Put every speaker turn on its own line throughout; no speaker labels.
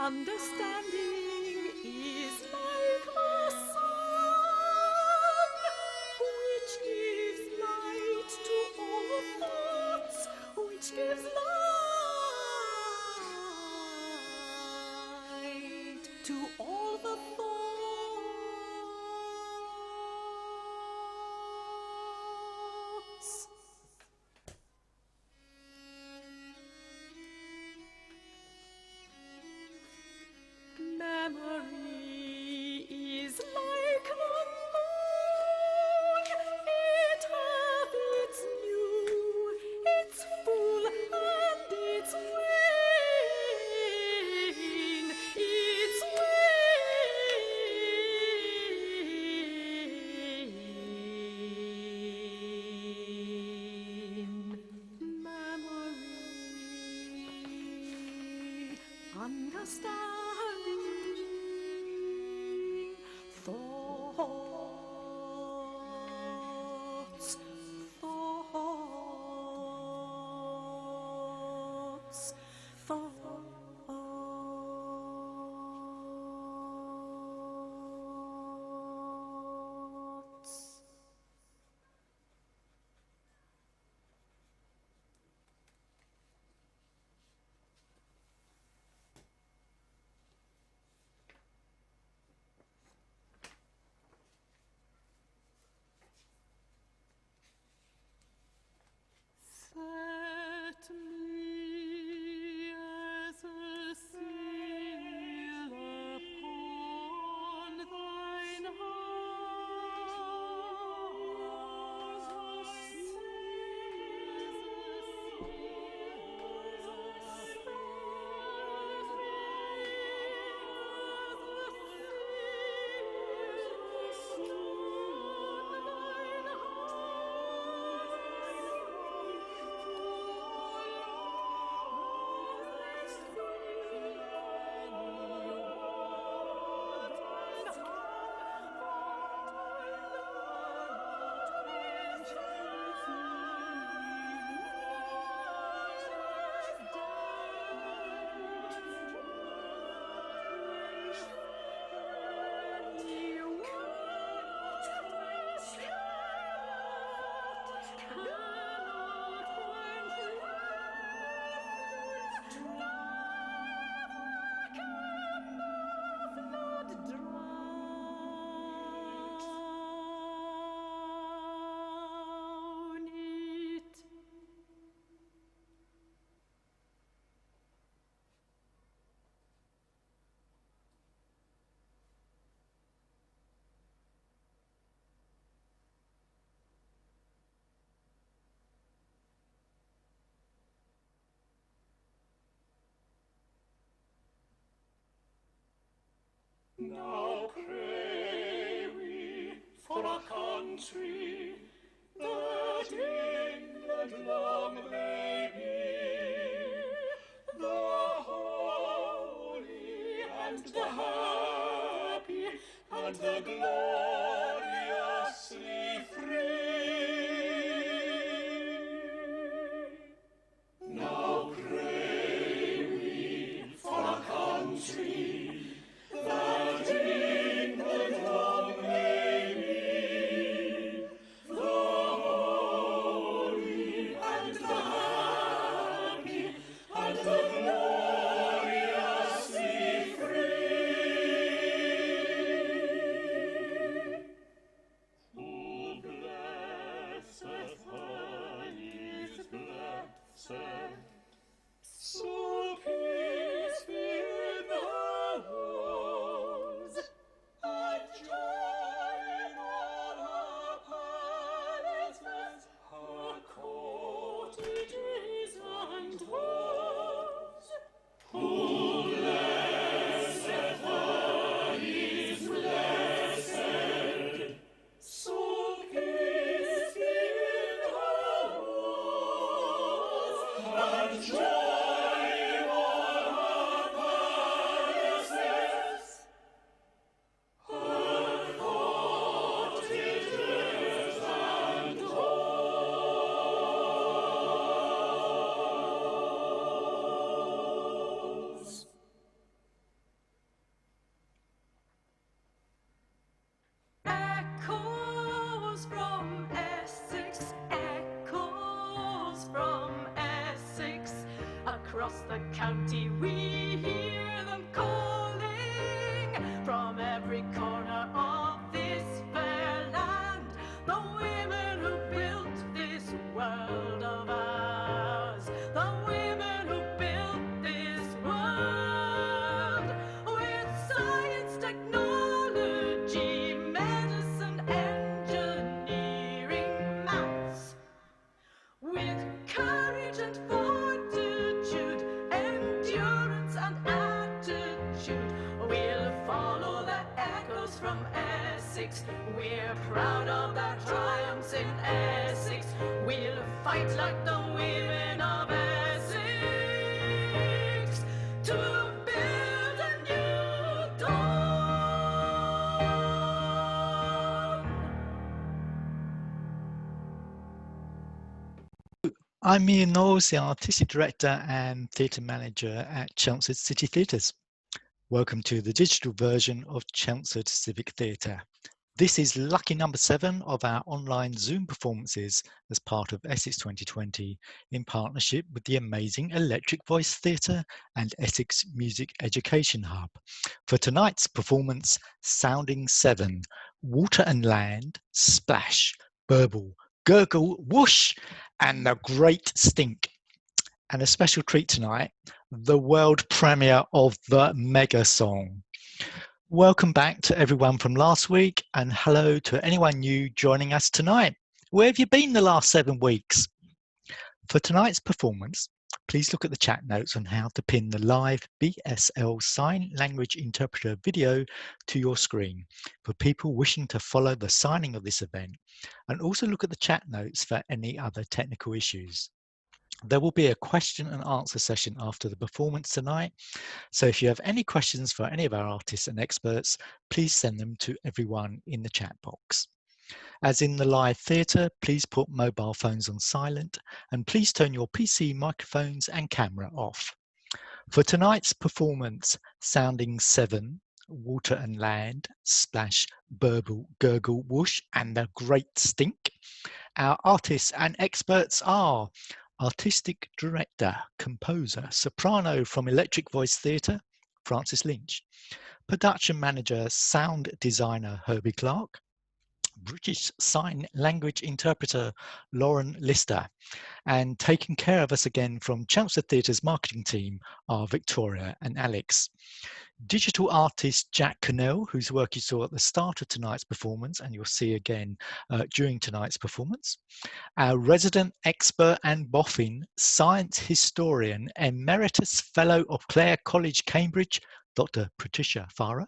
Understanding is like the sun, which gives light to all the thoughts, which gives light to all the thoughts. Memory is like the moon, it hath its new, its full, and its wane, its wane. Memory, understanding, thoughts, thoughts, thoughts. Set me as a seal upon thine
Now pray we for a country that England long may be, the holy and the happy and the gloriously free. Now pray we for a country that England long may be, the holy and the happy and the gloriously free. Who blesseth her is blessed, so peace be in her walls, and joy in all her palaces, her cottages and halls. Who blesseth her is blessed, so peace be in her walls, and joy in all her palaces, her cottages and halls.
proud of their triumphs in Essex. We'll fight like the women of Essex to build a new dawn.
I'm Ian Knowles, the Artistic Director and Theatre Manager at Chelmsford City Theatres. Welcome to the digital version of Chelmsford Civic Theatre. This is lucky number 7 of our online Zoom performances as part of Essex 2020 in partnership with the amazing Electric Voice Theatre and Essex Music Education Hub. For tonight's performance, Sounding 7, Water and Land, Splash, Burble, Gurgle, Whoosh, and The Great Stink. And a special treat tonight, the world premiere of the MegaSong. Welcome back to everyone from last week, and hello to anyone new joining us tonight. Where have you been the last 7 weeks? For tonight's performance, please look at the chat notes on how to pin the live BSL Sign Language Interpreter video to your screen for people wishing to follow the signing of this event, and also look at the chat notes for any other technical issues. There will be a question and answer session after the performance tonight, so if you have any questions for any of our artists and experts, please send them to everyone in the chat box. As in the live theatre, please put mobile phones on silent and please turn your PC microphones and camera off. For tonight's performance, Sounding 7, Water and Land, Splash, Burble, Gurgle, Whoosh, and The Great Stink, our artists and experts are Artistic Director, Composer, Soprano from Electric Voice Theatre, Francis Lynch. Production Manager, Sound Designer, Herbie Clark. British Sign Language Interpreter, Lauren Lister. And taking care of us again from Chelmsford Theatre's marketing team are Victoria and Alex. Digital artist Jack Cornell, whose work you saw at the start of tonight's performance and you'll see again during tonight's performance. Our resident expert and boffin, science historian, Emeritus Fellow of Clare College, Cambridge, Dr Patricia Fara.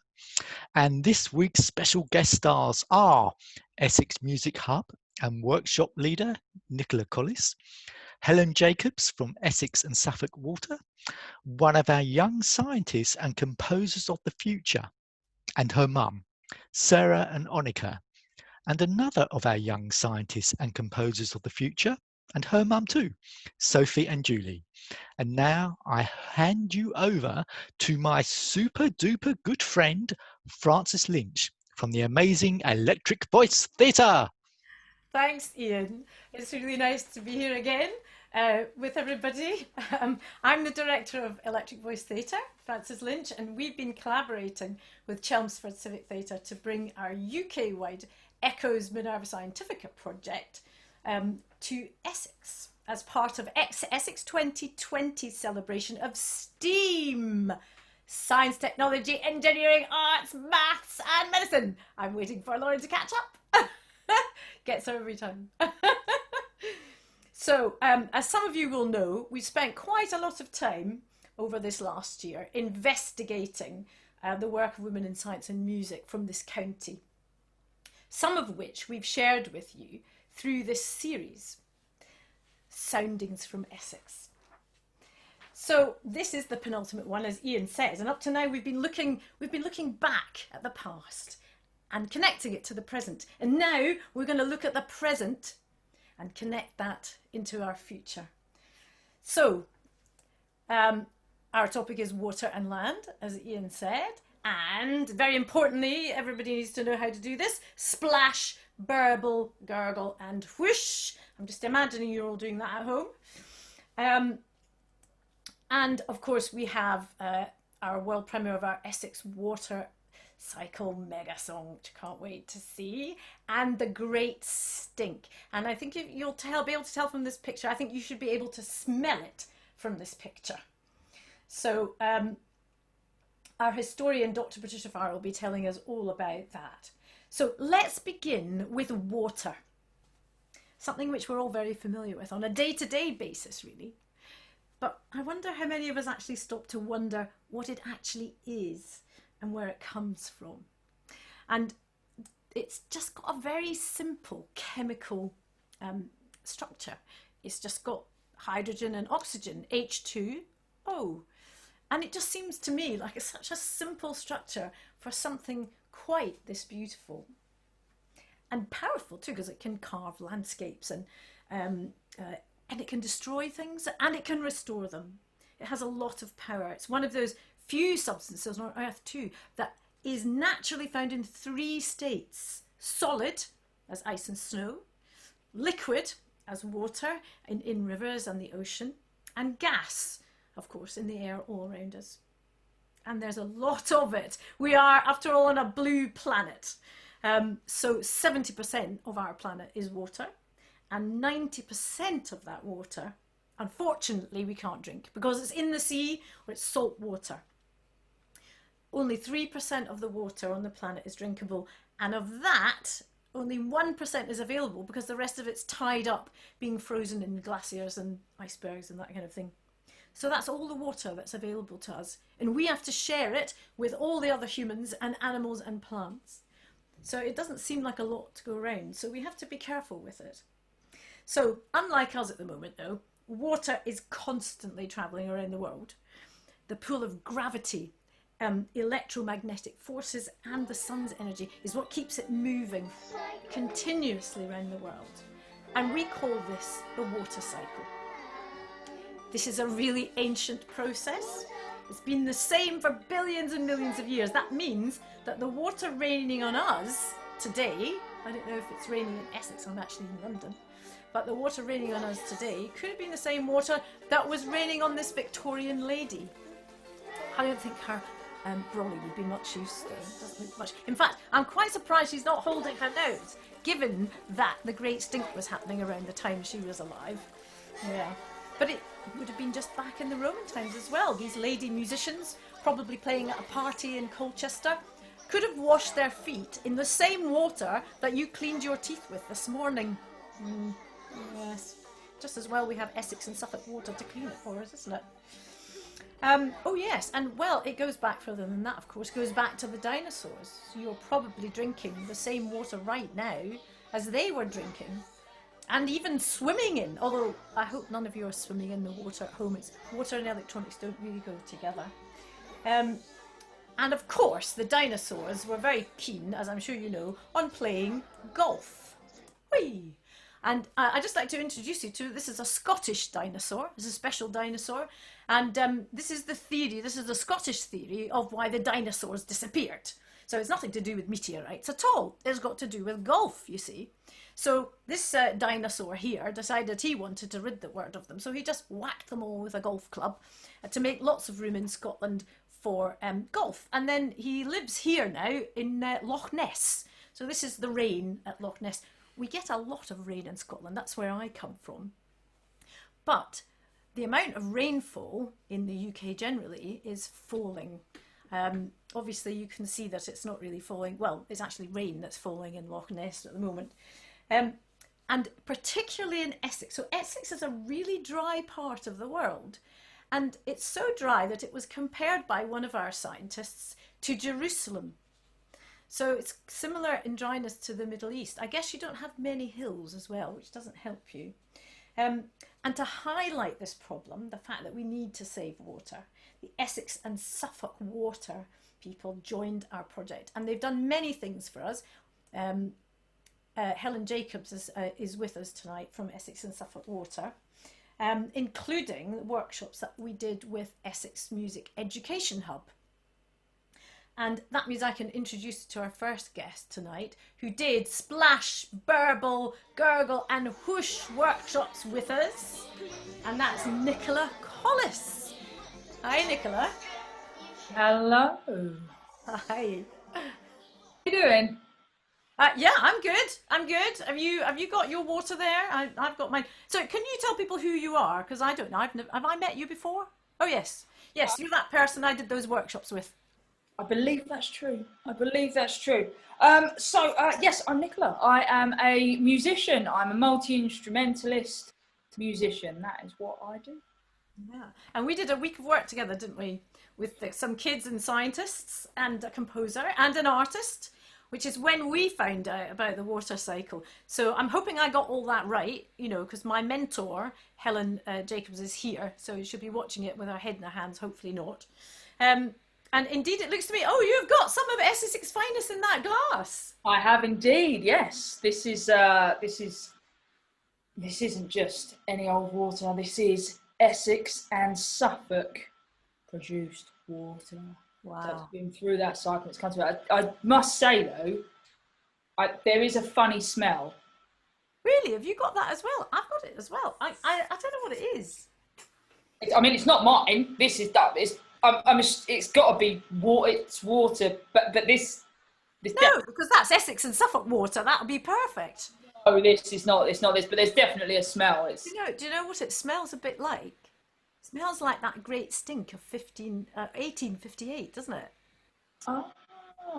And this week's special guest stars are Essex Music Hub and Workshop Leader, Nicola Collis, Helen Jacobs from Essex and Suffolk Water, one of our young scientists and composers of the future, and her mum, Sarah and Onika, and another of our young scientists and composers of the future, and her mum too, Sophie and Julie. And now I hand you over to my super duper good friend, Francis Lynch from the amazing Electric Voice Theatre.
Thanks, Ian. It's really nice to be here again with everybody. I'm the director of Electric Voice Theatre, Francis Lynch, and we've been collaborating with Chelmsford Civic Theatre to bring our UK-wide Echoes Minerva Scientifica project to Essex as part of Essex 2020 celebration of STEAM. Science, technology, engineering, arts, maths and medicine. I'm waiting for Lauren to catch up. Gets her every time. So, as some of you will know, we spent quite a lot of time over this last year investigating the work of women in science and music from this county, some of which we've shared with you through this series, Soundings from Essex. So this is the penultimate one, as Ian says, and up to now we've been looking back at the past and connecting it to the present. And now we're going to look at the present and connect that into our future. So our topic is water and land, as Ian said, and very importantly, everybody needs to know how to do this: splash, burble, gurgle and whoosh. I'm just imagining you're all doing that at home. And of course we have our world premiere of our Essex Water Cycle MegaSong, which I can't wait to see, and The Great Stink. And I think you'll be able to tell from this picture, I think you should be able to smell it from this picture. So our historian, Dr Patricia Fara, will be telling us all about that. So let's begin with water, something which we're all very familiar with on a day-to-day basis, really. But I wonder how many of us actually stop to wonder what it actually is and where it comes from. And it's just got a very simple chemical structure. It's just got hydrogen and oxygen, H2O. And it just seems to me like it's such a simple structure for something quite this beautiful. And powerful too, because it can carve landscapes and it can destroy things and it can restore them. It has a lot of power. It's one of those few substances on Earth too that is naturally found in 3 states: solid, as ice and snow; liquid, as water in rivers and the ocean; and gas, of course, in the air all around us. And there's a lot of it. We are, after all, on a blue planet. So 70% of our planet is water, and 90% of that water, unfortunately, we can't drink because it's in the sea or it's salt water. Only 3% of the water on the planet is drinkable, and of that, only 1% is available because the rest of it's tied up, being frozen in glaciers and icebergs and that kind of thing. So that's all the water that's available to us, and we have to share it with all the other humans and animals and plants. So it doesn't seem like a lot to go around, so we have to be careful with it. So unlike us at the moment though, water is constantly travelling around the world. The pull of gravity, electromagnetic forces and the sun's energy is what keeps it moving continuously around the world. And we call this the water cycle. This is a really ancient process. It's been the same for billions and millions of years. That means that the water raining on us today, I don't know if it's raining in Essex, I'm actually in London, but the water raining on us today could have been the same water that was raining on this Victorian lady. I don't think her brolly would be much use though. It doesn't look much. In fact, I'm quite surprised she's not holding her nose, given that the Great Stink was happening around the time she was alive. Yeah. But it would have been just back in the Roman times as well. These lady musicians, probably playing at a party in Colchester, could have washed their feet in the same water that you cleaned your teeth with this morning. Yes. Just as well we have Essex and Suffolk Water to clean it for us, isn't it? Oh yes, and well, it goes back further than that, of course. It goes back to the dinosaurs. So you're probably drinking the same water right now as they were drinking. And even swimming in, although I hope none of you are swimming in the water at home. It's water and electronics don't really go together. And of course, the dinosaurs were very keen, as I'm sure you know, on playing golf. Whee! And I'd just like to introduce you to, this is a Scottish dinosaur, it's a special dinosaur, and this is the theory, this is the Scottish theory of why the dinosaurs disappeared. So it's nothing to do with meteorites at all, it's got to do with golf, you see. So this dinosaur here decided he wanted to rid the world of them, so he just whacked them all with a golf club to make lots of room in Scotland for golf. And then he lives here now in Loch Ness. So this is the rain at Loch Ness. We get a lot of rain in Scotland, that's where I come from. But the amount of rainfall in the UK generally is falling. Obviously you can see that it's not really falling, well, it's actually rain that's falling in Loch Ness at the moment. And particularly in Essex. So Essex is a really dry part of the world. And it's so dry that it was compared by one of our scientists to Jerusalem. So it's similar in dryness to the Middle East. I guess you don't have many hills as well, which doesn't help you. And to highlight this problem, the fact that we need to save water, the Essex and Suffolk Water people joined our project, and they've done many things for us. Helen Jacobs is with us tonight from Essex and Suffolk Water, including workshops that we did with Essex Music Education Hub. And that means I can introduce you to our first guest tonight, who did Splash, Burble, Gurgle and Whoosh workshops with us. And that's Nicola Collis. Hi, Nicola.
Hello.
Hi.
How you doing?
Yeah, I'm good. I'm good. Have you got your water there? I've got mine. So can you tell people who you are? Because I don't know. Have I met you before? Oh, yes. Yes, you're that person I did those workshops with.
I believe that's true. I believe that's true. Yes, I'm Nicola. I am a musician. I'm a multi-instrumentalist musician. That is what I do.
Yeah, and we did a week of work together, didn't we? With some kids and scientists and a composer and an artist which is when we found out about the water cycle. So I'm hoping I got all that right, you know, because my mentor, Helen Jacobs, is here. So she'll be watching it with her head in her hands, hopefully not. And indeed, it looks to me, oh, you've got some of Essex's finest in that glass.
I have indeed, yes. This isn't just any old water. This is Essex and Suffolk produced water.
Wow.
That's been through that cycle. It's come to it. I must say though, there is a funny smell.
Really? Have you got that as well? I've got it as well. I don't know what it is.
I mean, it's not mine. This is that. It's got to be water. It's water, but this.
No, because that's Essex and Suffolk water. That would be perfect.
Oh, this is not. It's not this, but there's definitely a smell.
Do you know what it smells a bit like? It smells like that great stink of 1858, doesn't it?
Oh.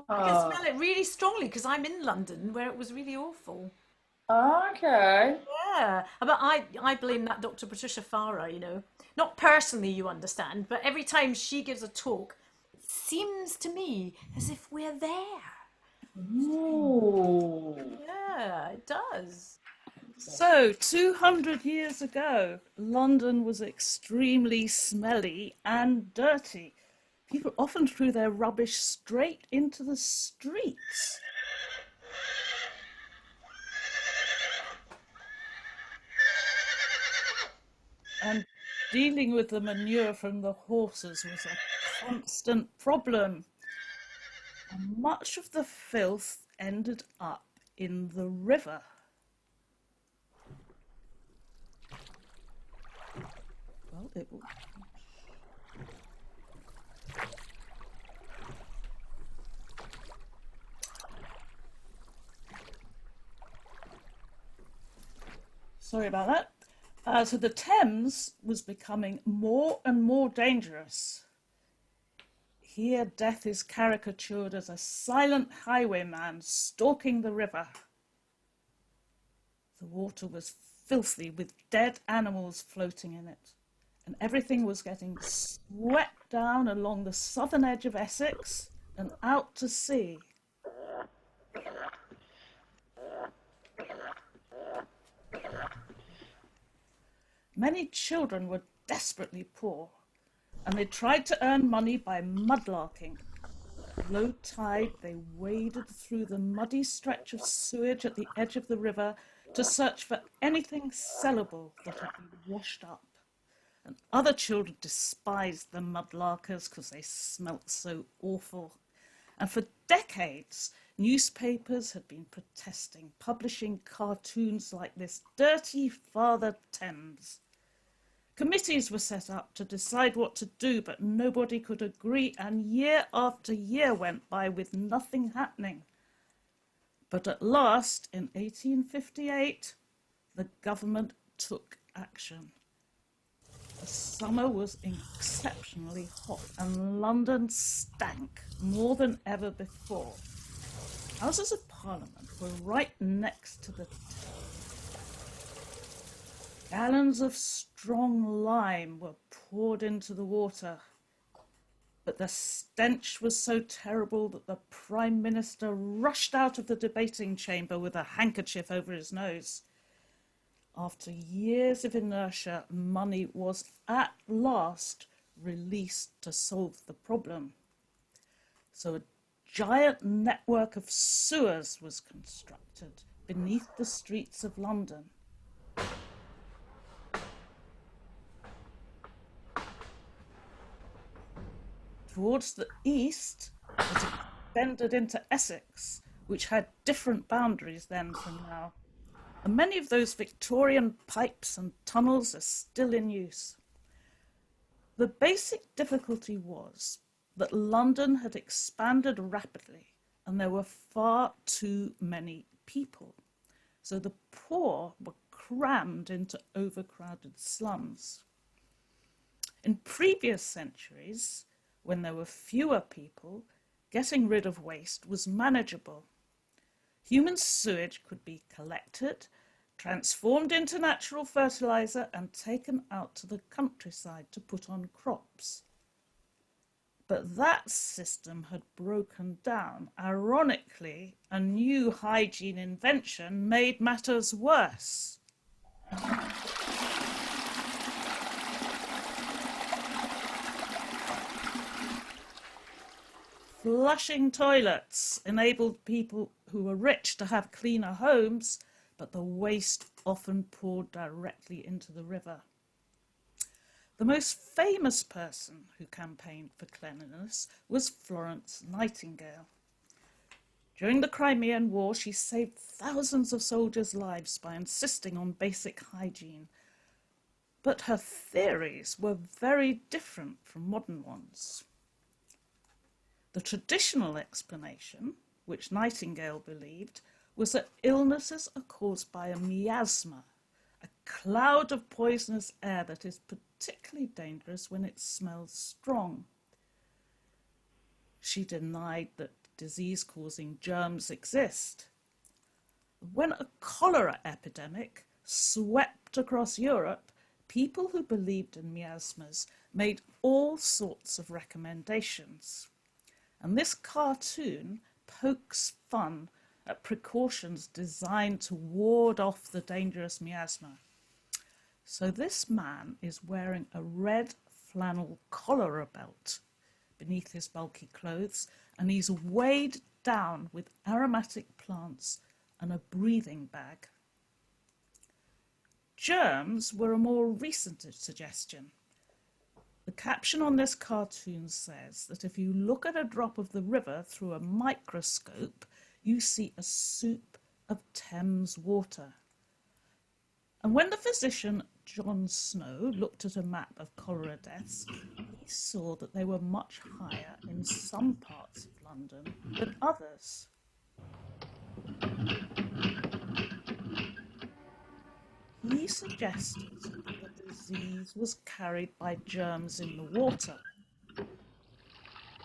I can smell it really strongly because I'm in London where it was really awful.
Okay.
Yeah, but I blame that Dr Patricia Fara, you know. Not personally, you understand, but every time she gives a talk, it seems to me as if we're there.
Ooh.
Yeah, it does.
So, 200 years ago, London was extremely smelly and dirty. People often threw their rubbish straight into the streets. And dealing with the manure from the horses was a constant problem. And much of the filth ended up in the river. Well, it will. Sorry about that. So the Thames was becoming more and more dangerous. Here, death is caricatured as a silent highwayman stalking the river. The water was filthy with dead animals floating in it, and everything was getting swept down along the southern edge of Essex and out to sea. Many children were desperately poor, and they tried to earn money by mudlarking. At low tide, they waded through the muddy stretch of sewage at the edge of the river to search for anything sellable that had been washed up. And other children despised the mudlarkers because they smelt so awful. And for decades, newspapers had been protesting, publishing cartoons like this dirty Father Thames. Committees were set up to decide what to do, but nobody could agree, and year after year went by with nothing happening. But at last, in 1858, the government took action. The summer was exceptionally hot, and London stank more than ever before. Houses of Parliament were right next to the Thames. Gallons of strong lime were poured into the water, but the stench was so terrible that the Prime Minister rushed out of the debating chamber with a handkerchief over his nose. After years of inertia, money was at last released to solve the problem. So a giant network of sewers was constructed beneath the streets of London. Towards the east, it extended into Essex, which had different boundaries then from now. And many of those Victorian pipes and tunnels are still in use. The basic difficulty was that London had expanded rapidly and there were far too many people. So the poor were crammed into overcrowded slums. In previous centuries, when there were fewer people, getting rid of waste was manageable. Human sewage could be collected, transformed into natural fertilizer, and taken out to the countryside to put on crops. But that system had broken down. Ironically, a new hygiene invention made matters worse. Flushing toilets enabled people who were rich to have cleaner homes, but the waste often poured directly into the river. The most famous person who campaigned for cleanliness was Florence Nightingale. During the Crimean War, she saved thousands of soldiers' lives by insisting on basic hygiene. But her theories were very different from modern ones. The traditional explanation, which Nightingale believed, was that illnesses are caused by a miasma, a cloud of poisonous air that is particularly dangerous when it smells strong. She denied that disease-causing germs exist. When a cholera epidemic swept across Europe, people who believed in miasmas made all sorts of recommendations. And this cartoon pokes fun at precautions designed to ward off the dangerous miasma. So this man is wearing a red flannel cholera belt beneath his bulky clothes, and he's weighed down with aromatic plants and a breathing bag. Germs were a more recent suggestion. The caption on this cartoon says that if you look at a drop of the river through a microscope, you see a soup of Thames water. And when the physician John Snow looked at a map of cholera deaths, he saw that they were much higher in some parts of London than others. He suggested that the disease was carried by germs in the water,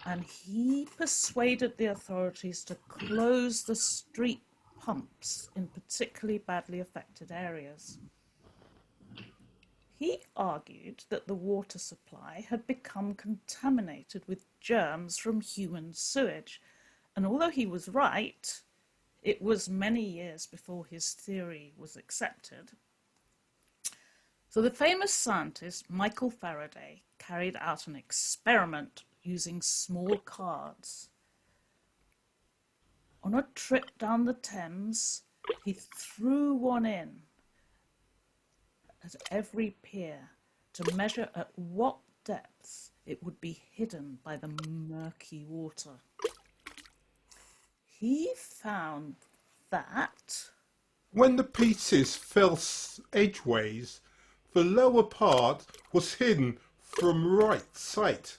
and he persuaded the authorities to close the street pumps in particularly badly affected areas. He argued that the water supply had become contaminated with germs from human sewage, and although he was right, it was many years before his theory was accepted. So the famous scientist Michael Faraday carried out an experiment using small cards. On a trip down the Thames, he threw one in at every pier to measure at what depths it would be hidden by the murky water. He found that
when the pieces fell edgeways, the lower part was hidden from right sight,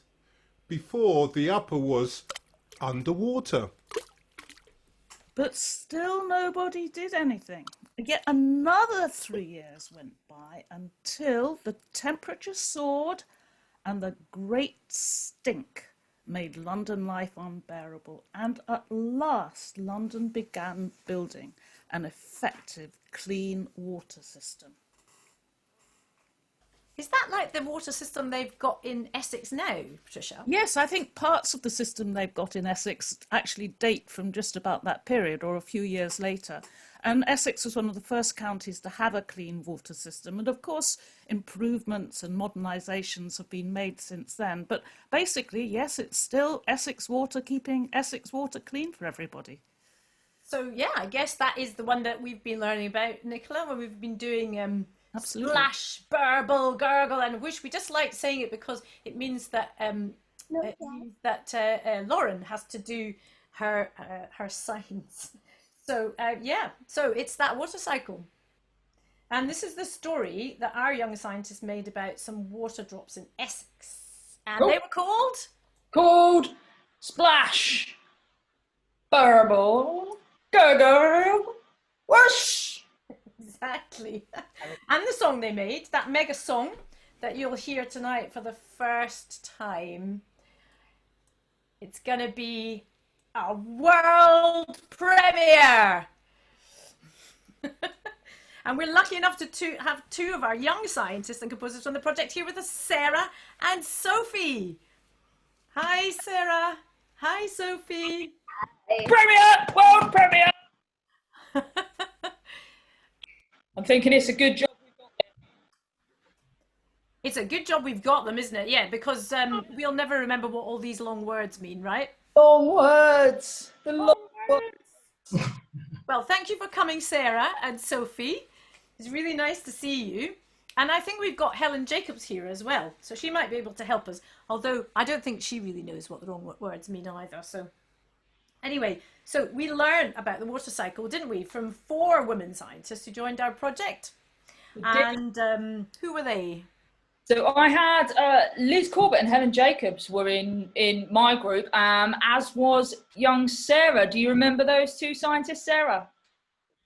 before the upper was underwater.
But still nobody did anything. Yet another 3 years went by until the temperature soared and the great stink made London life unbearable. And at last, London began building an effective clean water system.
Is that like the water system they've got in Essex now, Patricia?
Yes, I think parts of the system they've got in Essex actually date from just about that period or a few years later. And Essex was one of the first counties to have a clean water system. And of course, improvements and modernisations have been made since then. But basically, yes, it's still Essex Water keeping Essex Water clean for everybody.
So, yeah, I guess that is the one that we've been learning about, Nicola, when we've been doing
Absolutely.
Splash, Burble, Gurgle and Whoosh. We just like saying it because it means that Lauren has to do her signs. So yeah, so it's that water cycle. And this is the story that our young scientist made about some water drops in Essex. And they were
called Splash, Burble, Gurgle, Whoosh.
Exactly. And the song they made, that MegaSong that you'll hear tonight for the first time, it's going to be a world premiere. And we're lucky enough to have two of our young scientists and composers on the project here with us, Sarah and Sophie. Hi, Sarah. Hi, Sophie.
Premiere! World premiere! I'm thinking it's a good job.
It's a good job we've got them, isn't it? Yeah, because we'll never remember what all these long words mean, right?
Long words. The long words.
Well, thank you for coming, Sarah and Sophie. It's really nice to see you. And I think we've got Helen Jacobs here as well, so she might be able to help us. Although I don't think she really knows what the wrong words mean either. So anyway, so we learned about the water cycle, didn't we, from 4 women scientists who joined our project. And who were they?
So I had Liz Corbett and Helen Jacobs were in my group, as was young Sarah. Do you remember those 2 scientists, Sarah?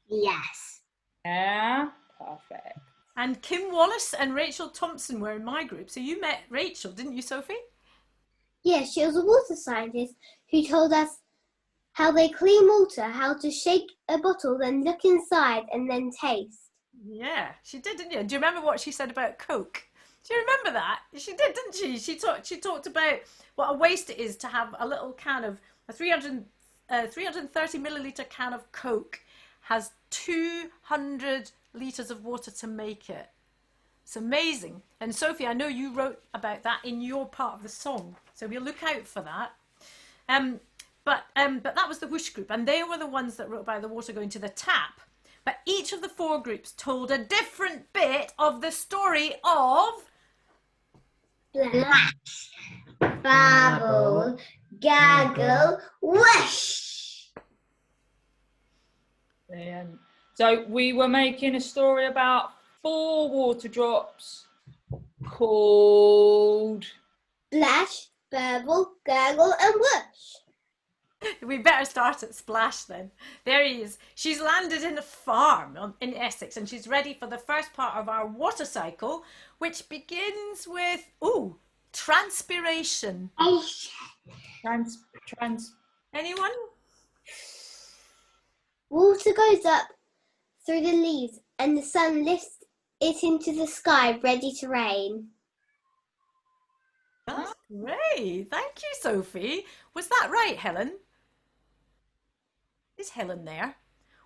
Yes.
Yeah, perfect.
And Kim Wallace and Rachel Thompson were in my group. So you met Rachel, didn't you, Sophie?
Yes, she was a water scientist who told us how they clean water, how to shake a bottle, then look inside and then taste.
Yeah, she did, didn't you? Do you remember what she said about Coke? Do you remember that? She did, didn't she? She talked about what a waste it is to have a little can of a 330 milliliter can of Coke has 200 litres of water to make it. It's amazing. And Sophie, I know you wrote about that in your part of the song, so we'll look out for that. But that was the Whoosh group, and they were the ones that wrote about the water going to the tap. But each of the 4 groups told a different bit of the story of
Splash, Burble, Gurgle, Whoosh.
Brilliant. So we were making a story about 4 water drops called
Splash, Burble, Gurgle and Whoosh.
We better start at Splash then. There he is. She's landed in a farm in Essex, and she's ready for the first part of our water cycle, which begins with, transpiration. Anyone?
Water goes up through the leaves and the sun lifts it into the sky, ready to rain.
That's great. Thank you, Sophie. Was that right, Helen? Is Helen there?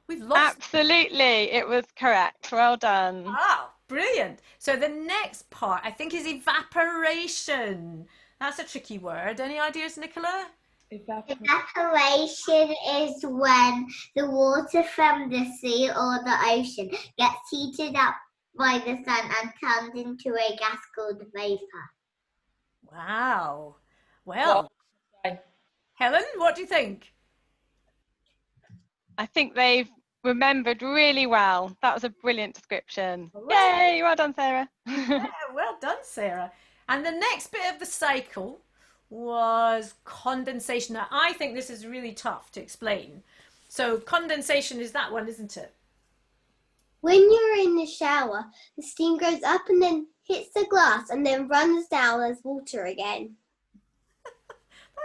We've lost.
Absolutely, it was correct. Well done.
Ah, brilliant. So the next part, I think, is evaporation. That's a tricky word. Any ideas, Nicola?
Evaporation is when the water from the sea or the ocean gets heated up by the sun and turned into a gas called vapor.
Wow. Well,
Okay.
Helen, what do you think?
I think they've remembered really well. That was a brilliant description.
Hooray.
Yay, well done, Sarah.
Yeah, well done, Sarah. And the next bit of the cycle was condensation. Now, I think this is really tough to explain. So condensation is that one, isn't it?
When you're in the shower, the steam goes up and then hits the glass and then runs down as water again.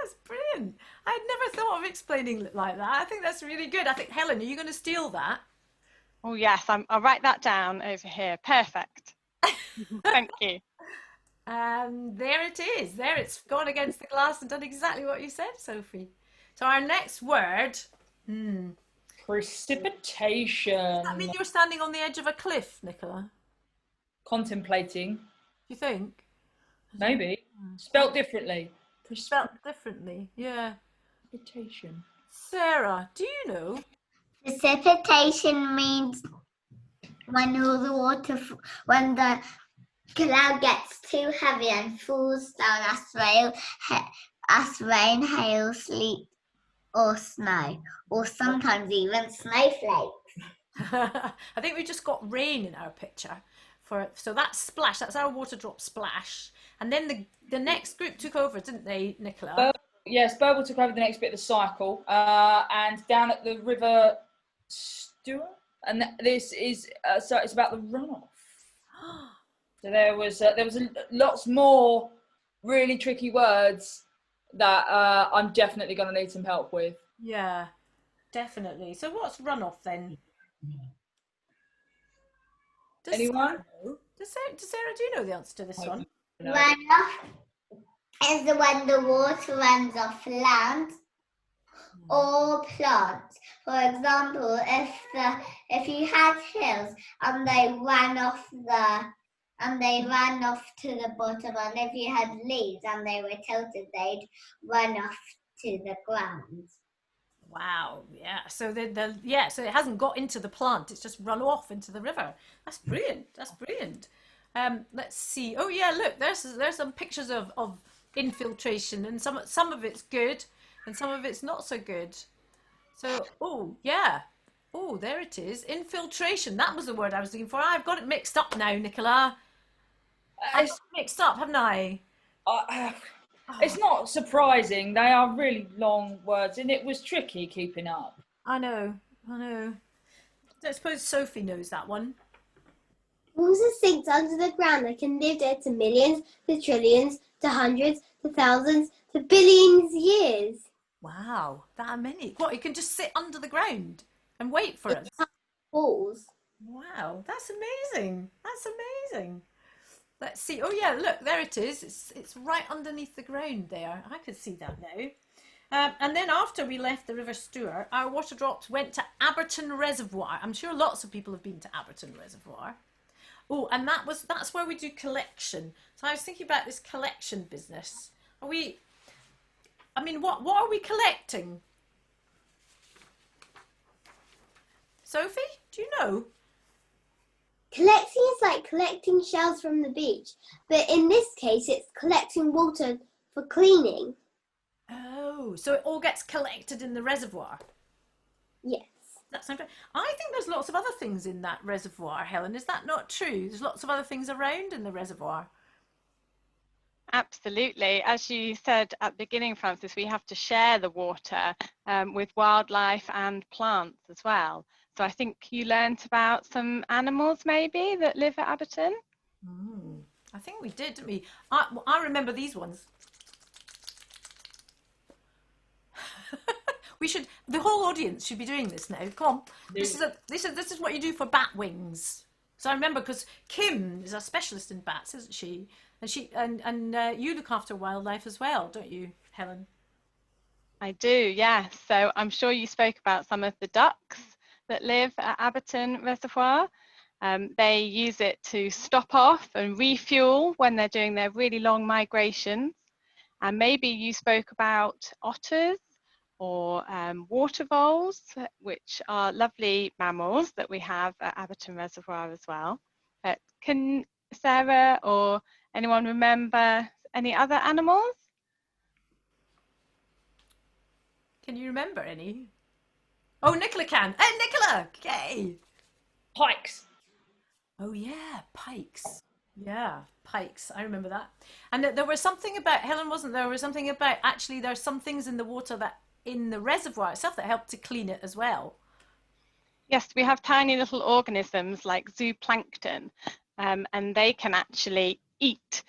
That's brilliant. I'd never thought of explaining it like that. I think that's really good. I think, Helen, are you going to steal that?
Oh, yes, I'll write that down over here. Perfect. Thank you.
There it is. There, it's gone against the glass and done exactly what you said, Sophie. So our next word,
Precipitation.
I mean, you're standing on the edge of a cliff, Nicola.
Contemplating.
Do you think?
Maybe. Spelt differently.
Spelt differently, yeah.
Precipitation.
Sarah, do you know?
Precipitation means when all the water, when the cloud gets too heavy and falls down as rain, hail, sleet, or snow, or sometimes even snowflakes.
I think we just got rain in our picture. So that's Splash, that's our water drop Splash. And then the next group took over, didn't they, Nicola?
Yes, Burble took over the next bit of the cycle, and down at the River Stour, and this is so it's about the runoff. So there was lots more really tricky words that I'm definitely going to need some help with.
Yeah, definitely. So what's runoff then? Does
Anyone?
Sarah know? Does Sarah, do you know the answer to this one?
No.
Runoff is when the water runs off land or plants. For example, if you had hills and they ran off to the bottom, and if you had leaves and they were tilted, they'd run off to the ground.
Wow, yeah. So so it hasn't got into the plant; it's just run off into the river. That's brilliant. That's brilliant. Let's see. Oh yeah, look, there's some pictures of infiltration, and some of it's good, and some of it's not so good. So, oh yeah, oh there it is, infiltration. That was the word I was looking for. I've got it mixed up now, Nicola. I've got it mixed up, haven't I?
It's not surprising. They are really long words, and it was tricky keeping up.
I know. I suppose Sophie knows that one.
Water sinks under the ground that can live there to millions, to trillions, to hundreds, to thousands, to billions years.
Wow, that many. What, it can just sit under the ground and wait for us?
Falls.
Wow, that's amazing. That's amazing. Let's see. Oh yeah, look, there it is. It's right underneath the ground there. I could see that now. And then after we left the River Stour, our water drops went to Aberton Reservoir. I'm sure lots of people have been to Aberton Reservoir. Oh, and that's where we do collection. So I was thinking about this collection business. What are we collecting? Sophie, do you know?
Collecting is like collecting shells from the beach, but in this case it's collecting water for cleaning.
Oh, so it all gets collected in the reservoir?
Yes.
That sounds good. I think there's lots of other things in that reservoir, Helen. Is that not true? There's lots of other things around in the reservoir.
Absolutely. As you said at the beginning, Francis, we have to share the water with wildlife and plants as well. So I think you learnt about some animals maybe that live at Aberton.
I think we did, didn't we? I remember these ones. The whole audience should be doing this now. Come on, this is what you do for bat wings. So I remember, because Kim is a specialist in bats, isn't she? And you look after wildlife as well, don't you, Helen?
I do, yes. So I'm sure you spoke about some of the ducks that live at Aberton Reservoir. They use it to stop off and refuel when they're doing their really long migrations. And maybe you spoke about otters or water voles, which are lovely mammals that we have at Aberton Reservoir as well. But can Sarah or anyone remember any other animals?
Can you remember any? Oh, Nicola can. Hey, Nicola! Okay.
Pikes.
Oh yeah, pikes. Yeah, pikes. I remember that. And there was something about, Helen, wasn't there? There was something about, actually there's some things in the water that in the reservoir itself that help to clean it as well.
Yes, we have tiny little organisms like zooplankton, and they can actually eat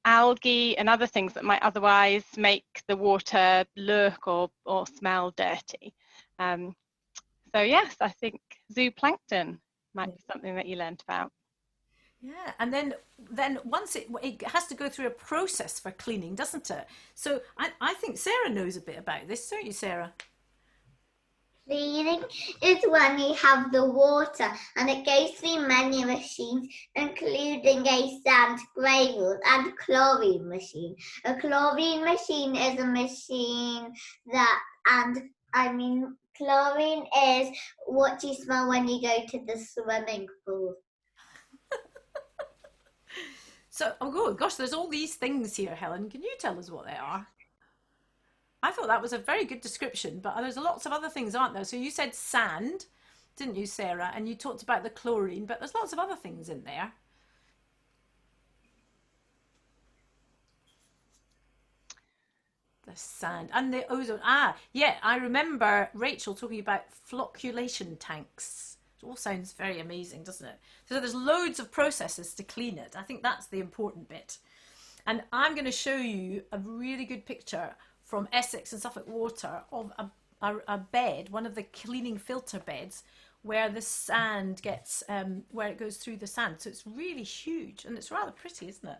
algae and other things that might otherwise make the water look or smell dirty. So yes, I think zooplankton might be something that you learnt about.
Yeah, and then once it has to go through a process for cleaning, doesn't it? So I think Sarah knows a bit about this, don't you, Sarah?
Cleaning is when you have the water and it goes through many machines, including a sand, gravel and chlorine machine. A chlorine machine is a machine chlorine is what you smell when you go to the swimming pool.
So, oh gosh, there's all these things here, Helen. Can you tell us what they are? I thought that was a very good description, but there's lots of other things, aren't there? So you said sand, didn't you, Sarah? And you talked about the chlorine, but there's lots of other things in there. The sand and the ozone. Ah, yeah, I remember Rachel talking about flocculation tanks. It all sounds very amazing, doesn't it? So there's loads of processes to clean it. I think that's the important bit. And I'm going to show you a really good picture from Essex and Suffolk Water of a bed, one of the cleaning filter beds, where the sand gets, where it goes through the sand. So it's really huge and it's rather pretty, isn't it?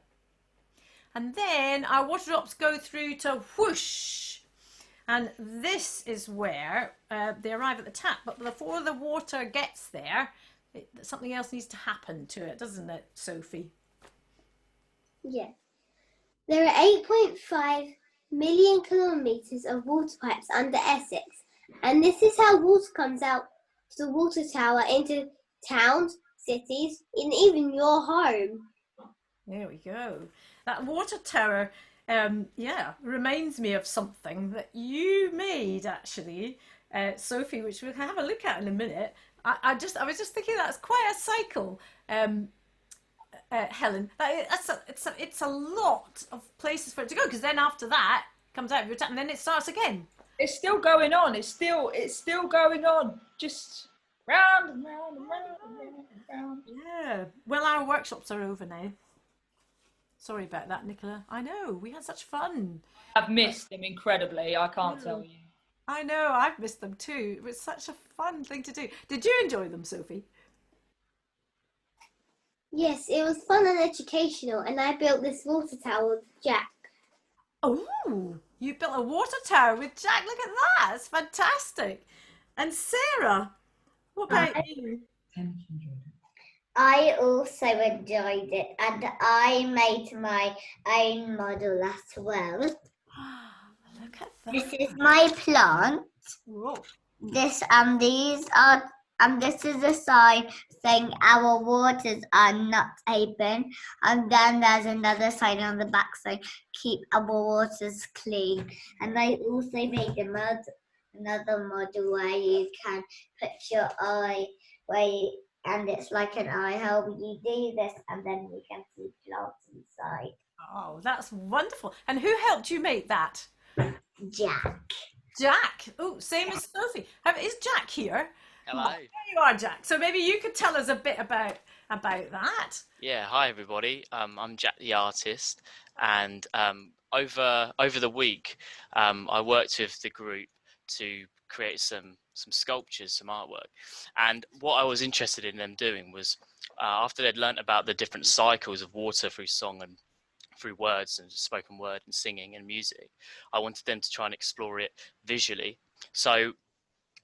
and then our water drops go through to whoosh. And this is where they arrive at the tap. But before the water gets there, something else needs to happen to it, doesn't it, Sophie?
Yeah. There are 8.5 million kilometres of water pipes under Essex, and this is how water comes out to the water tower into towns, cities, and even your home.
There we go. That water tower, reminds me of something that you made, actually, Sophie, which we'll have a look at in a minute. I was just thinking that's quite a cycle, Helen. It's a lot of places for it to go, because then after that it comes out of your tap and then it starts again.
It's still going on. It's still going on. Just round and round and round and round and round.
Yeah. Well, our workshops are over now. Sorry about that, Nicola. I know, we had such fun.
I've missed them incredibly, I can't tell you.
I know, I've missed them too. It was such a fun thing to do. Did you enjoy them, Sophie?
Yes, it was fun and educational, and I built this water tower with Jack.
Oh, you built a water tower with Jack. Look at that. It's fantastic. And Sarah, what about you?
I also enjoyed it, and I made my own model as well.
Look at that.
This is my plant.
Whoa.
This is a sign saying our waters are not open, and then there's another sign on the back saying keep our waters clean. And I also made another model where you can put your eye and it's like an eye hole. You do this, and then you can see plants inside.
Oh, that's wonderful. And who helped you make that?
Jack.
Jack. Oh, same as Sophie. Is Jack here?
Hello.
There you are, Jack. So maybe you could tell us a bit about that.
Yeah, hi everybody. I'm Jack the artist, and over the week, I worked with the group to create some sculptures, some artwork. And what I was interested in them doing was, after they'd learnt about the different cycles of water through song and through words and spoken word and singing and music, I wanted them to try and explore it visually. So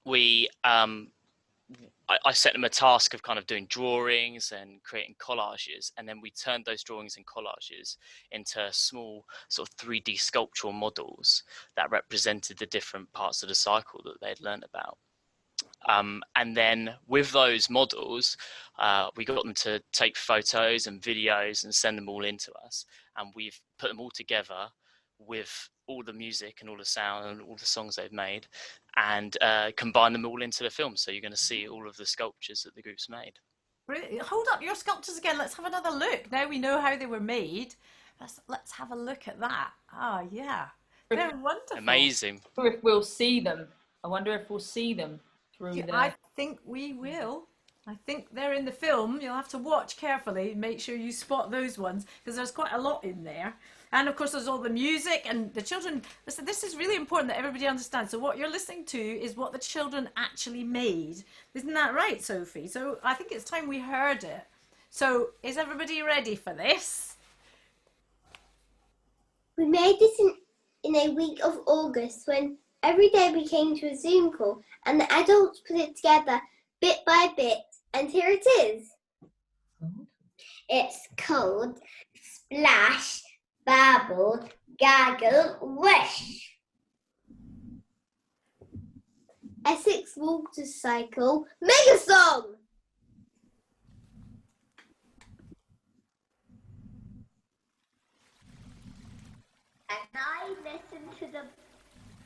we I set them a task of kind of doing drawings and creating collages, and then we turned those drawings and collages into small sort of 3D sculptural models that represented the different parts of the cycle that they'd learned about. And then with those models, we got them to take photos and videos and send them all in to us, and we've put them all together with all the music and all the sound and all the songs they've made, and combine them all into the film. So you're going to see all of the sculptures that the group's made.
Really? Hold up your sculptures again. Let's have another look. Now we know how they were made. Let's have a look at that. Ah, yeah. They're wonderful.
Amazing.
I wonder if we'll see them. I wonder if we'll see them through there.
I think we will. I think they're in the film. You'll have to watch carefully. Make sure you spot those ones, because there's quite a lot in there. And of course, there's all the music and the children. Listen, this is really important that everybody understands. So what you're listening to is what the children actually made. Isn't that right, Sophie? So I think it's time we heard it. So is everybody ready for this?
We made this in a week of August, when every day we came to a Zoom call and the adults put it together bit by bit, and here it is.
It's called Splash, Burble, Gurgle, Whoosh.
Essex Water Cycle, MegaSong.
And I listen to the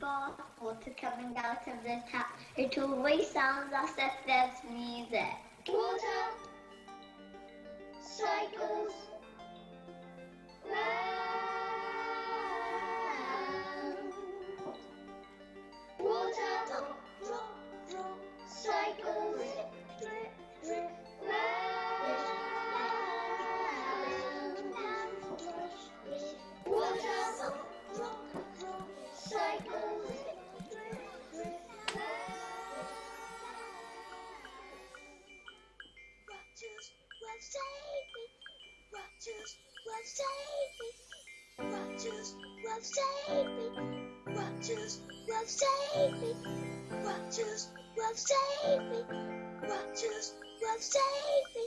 bath water coming out of the tap. It always sounds as if there's music. Water cycles round. Water cycles round. Water cycles.
Rogers will save me. Rogers will save me. Rogers will save me. Rogers will save me.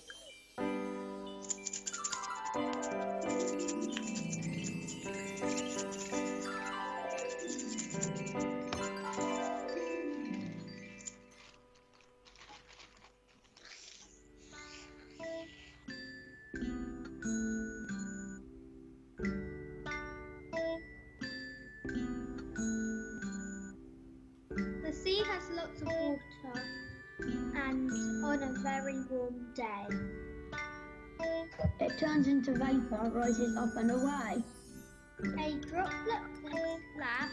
The sea has lots of water, and on a very warm day,
it turns into vapour, rises up and away.
a droplet called Splash,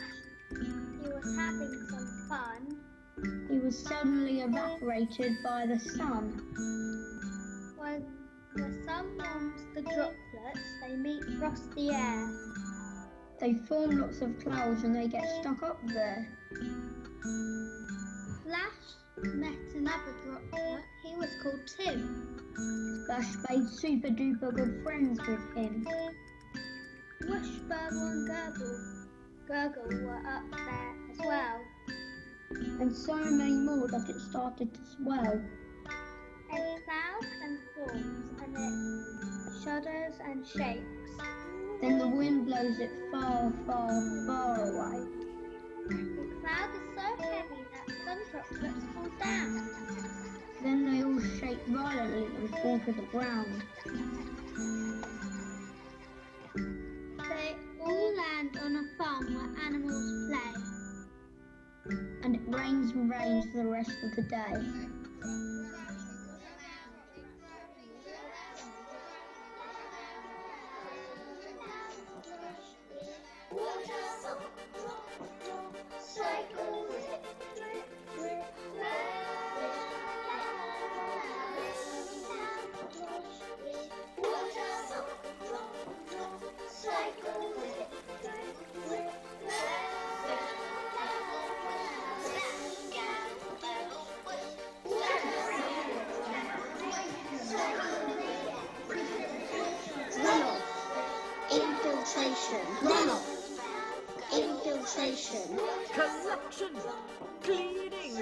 he was having some fun.
He was suddenly evaporated by the sun.
When the sun warms the droplets, they meet frosty air.
They form lots of clouds and they get stuck up there.
Splash met another droplet, he was called Tim.
Splash made super duper good friends with him.
Whoosh, Burble and Gurgle were up there as well.
And so many more that it started to swell.
A cloud and forms, and it shudders and shakes.
Then the wind blows it far, far, far away.
The cloud is so heavy that some droplets fall down.
Then they all shake violently and fall to the ground.
They all land on a farm where animals play.
And it rains and rains for the rest of the day.
Infiltration. Runoff. Infiltration.
Collection. Cleaning.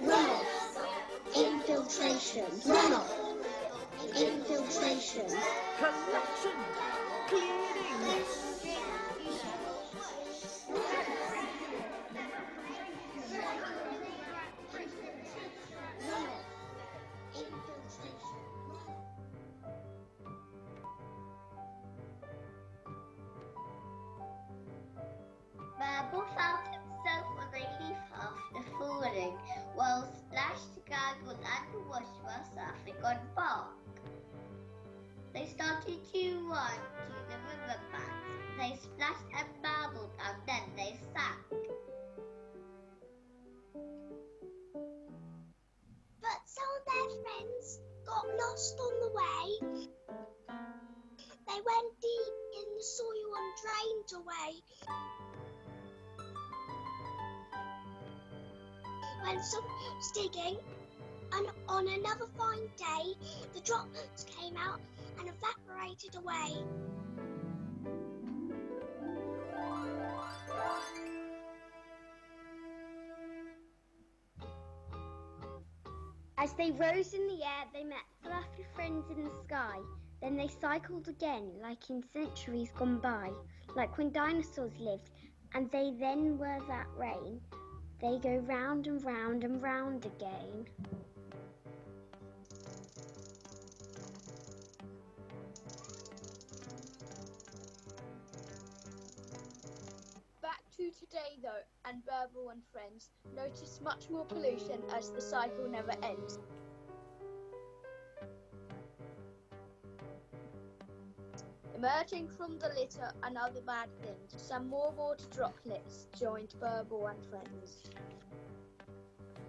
Runoff. Infiltration. Runoff. Infiltration.
Collection. Cleaning.
Burble found himself on a heath after falling, while Splash, Gurgle and Whoosh were surfing on bark. They started to run to the river banks. They splashed and babbled and then they sank.
But some of their friends got lost on the way. They went deep in the soil and drained away. When someone was digging, and on another fine day, the droplets came out and evaporated away.
As they rose in the air, they met fluffy friends in the sky. Then they cycled again, like in centuries gone by, like when dinosaurs lived, and they then were that rain. They go round and round and round again.
Back to today though, and Burble and friends notice much more pollution as the cycle never ends. Emerging from the litter and other bad things, some more water droplets joined Burble and friends.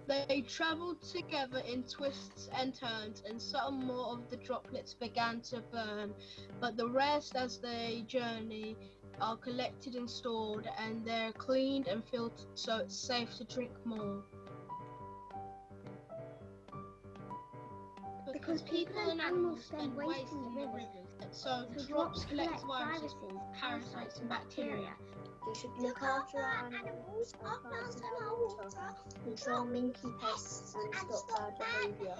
They travelled together in twists and turns, and some more of the droplets began to burn, but the rest as they journey are collected and stored, and they're cleaned and filtered so it's safe to drink more. Because people and animals spend waste in the rivers. So drops collect viruses, parasites and bacteria.
We should look after our animals, our plants and our water, control minky pests and stop bad behaviour.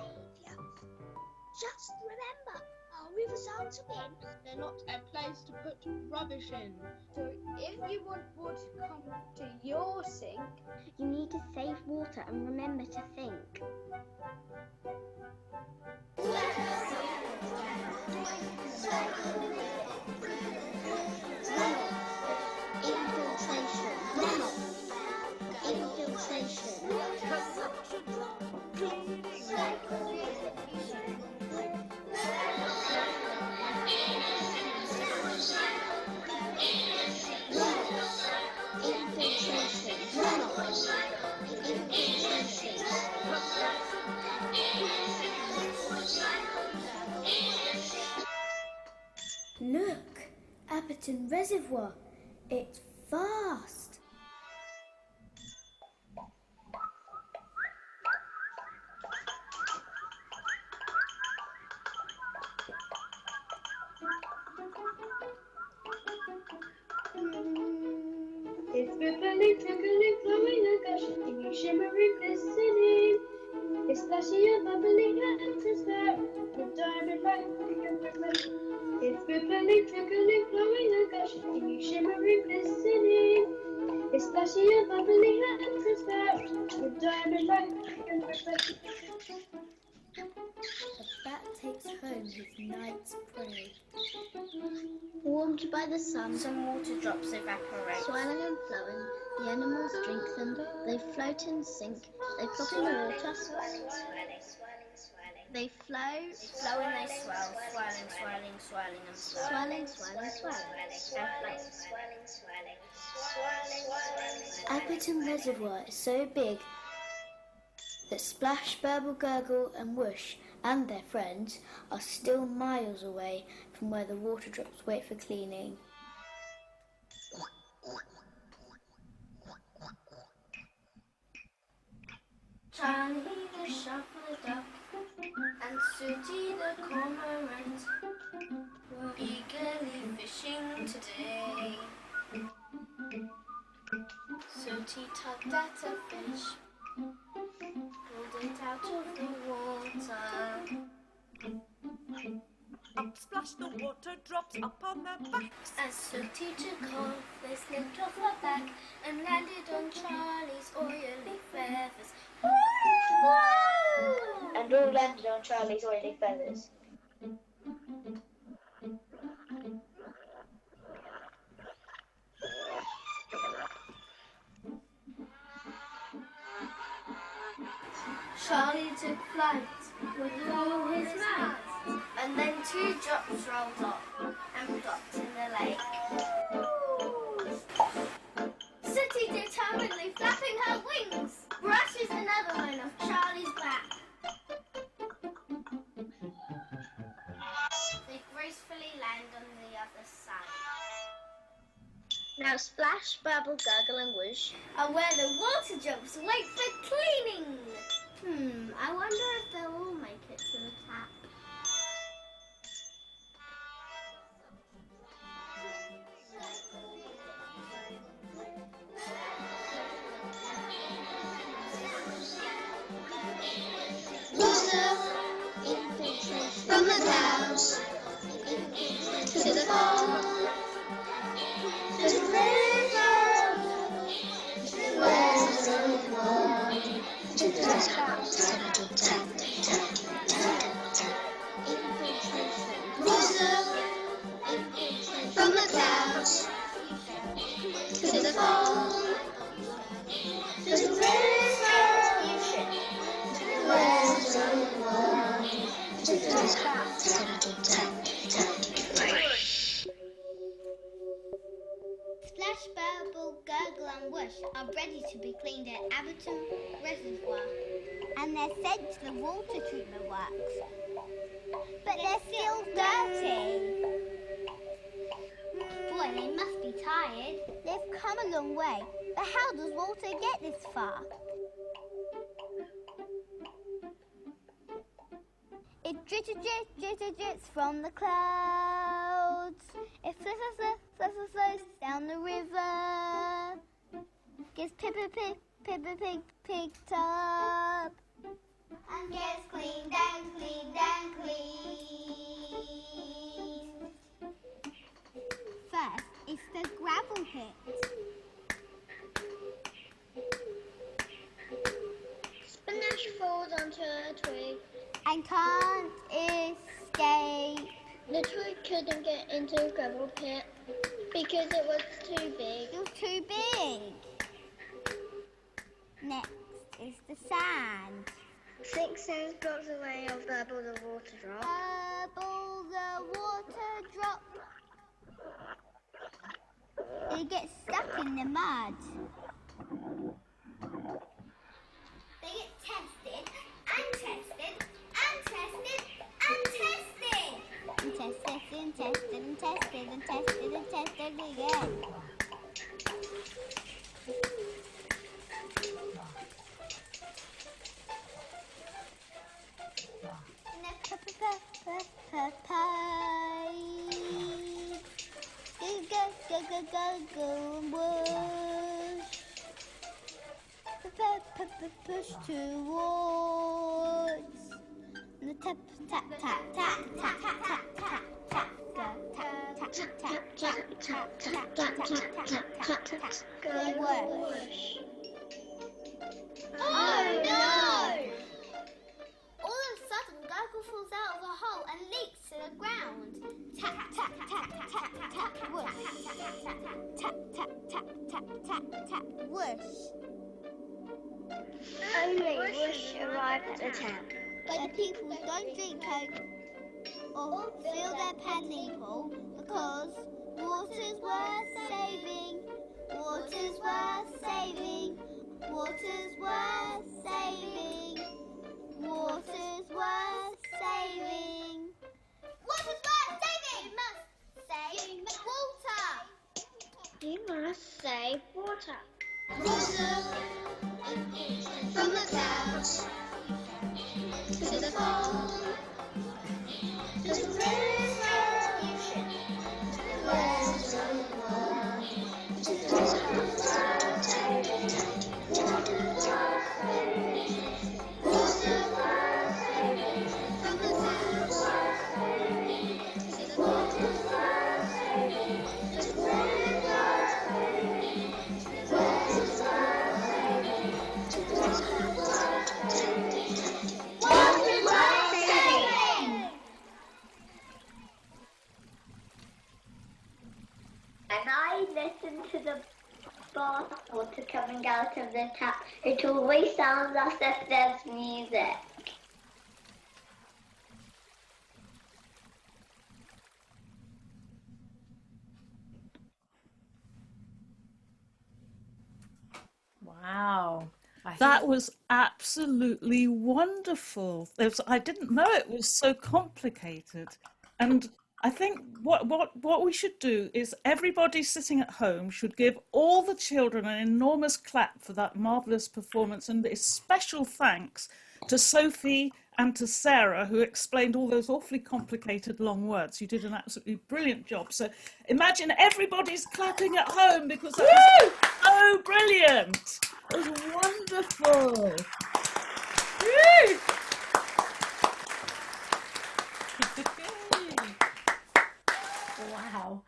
Just remember, our rivers aren't a bin.
They're not a place to put rubbish in.
So if you want water to come to your sink,
You need to save water and remember to think.
Infiltration.
Look, Abberton Reservoir. It's vast.
It's rippling, trickling, flowing and gushing, shimmering, glistening. It's splashy and bubbling and transparent, with diamond like It's rippling, trickling, flowing and gushing, shimmering, glistening. It's splashy and bubbling and transparent, with diamond like
A bat takes home his night's prey.
Warmed by the sun,
Some water drops evaporate.
swirling and flowing, the animals drink them, they float and sink, they flop in the water, they flow,
Flow and they swell, swirling, swirling and swirling. Abberton Reservoir is so big that Splash, Burble, Gurgle and Whoosh and their friends are still miles away from where the water drops wait for cleaning. Charlie the shuffler duck and Sooty the cormorant were eagerly fishing today. Sooty tugged at a fish, pulled it out of the water.
Up splashed the water drops up on their backs.
As Sooty took off, they slipped off her back and landed on Charlie's oily feathers.
and all landed on Charlie's oily feathers.
Charlie took flight with all his might, and then 2 drops rolled off and dropped in the lake. Sooty determinedly flapping her wings, brushes another one off Charlie's back. They gracefully land on the other side.
Now Splash, Burble, Gurgle and Whoosh
are where the water drops wait for cleaning. I wonder if they'll all make it to the tap.
From the clouds to the pole, to the river, to the west of the world, to the top, tap, tap, tap, tap, tap. From the clouds to the pole, to the river, to the west of the world.
Splash, Burble, Gurgle and Whoosh are ready to be cleaned at Abberton Reservoir.
And they're sent to the water treatment works. But they're still dirty.
Boy, they must be tired.
They've come a long way, but how does water get this
It drizzles from the clouds. It flows down the river. Gets picked up. And gets cleaned and cleaned and cleaned. First, it's the gravel pit.
Spinach falls onto a tree
and can't escape.
The tree couldn't get into the gravel pit because it was too big.
It was too big. Next is the sand.
6 sand blocks away of Burble the water drop.
Burble the water drop. It gets stuck in the mud. They get tested and tested and tested and tested. And tested and tested and tested and tested and tested again. Go and whoosh. Push towards the tap tap tap tap tap tap tap tap tap tap. Go whoosh. Oh no! All of a sudden, Gurgle falls out of a hole and leaks to the ground. Tap tap tap tap tap whoosh. Tap tap tap tap tap tap whoosh.
Only Whoosh arrived at the tap.
But the people don't drink Coke or fill their paddling pool because water's worth saving. Water's worth saving. Water's worth saving. Water's worth saving. Water's worth saving. You must save water.
You must save water.
Water from the clouds to the pole, to the revolution, to the rest of the world, to the water from the clouds to the water to the
And I listen to the bath water coming out of the tap. It always sounds as if there's music.
Wow.
That was absolutely wonderful. I didn't know it was so complicated. And I think what we should do is everybody sitting at home should give all the children an enormous clap for that marvellous performance, and a special thanks to Sophie and to Sarah, who explained all those awfully complicated long words. You did an absolutely brilliant job. So imagine everybody's clapping at home because that was so brilliant. It was wonderful. Woo!
Wow.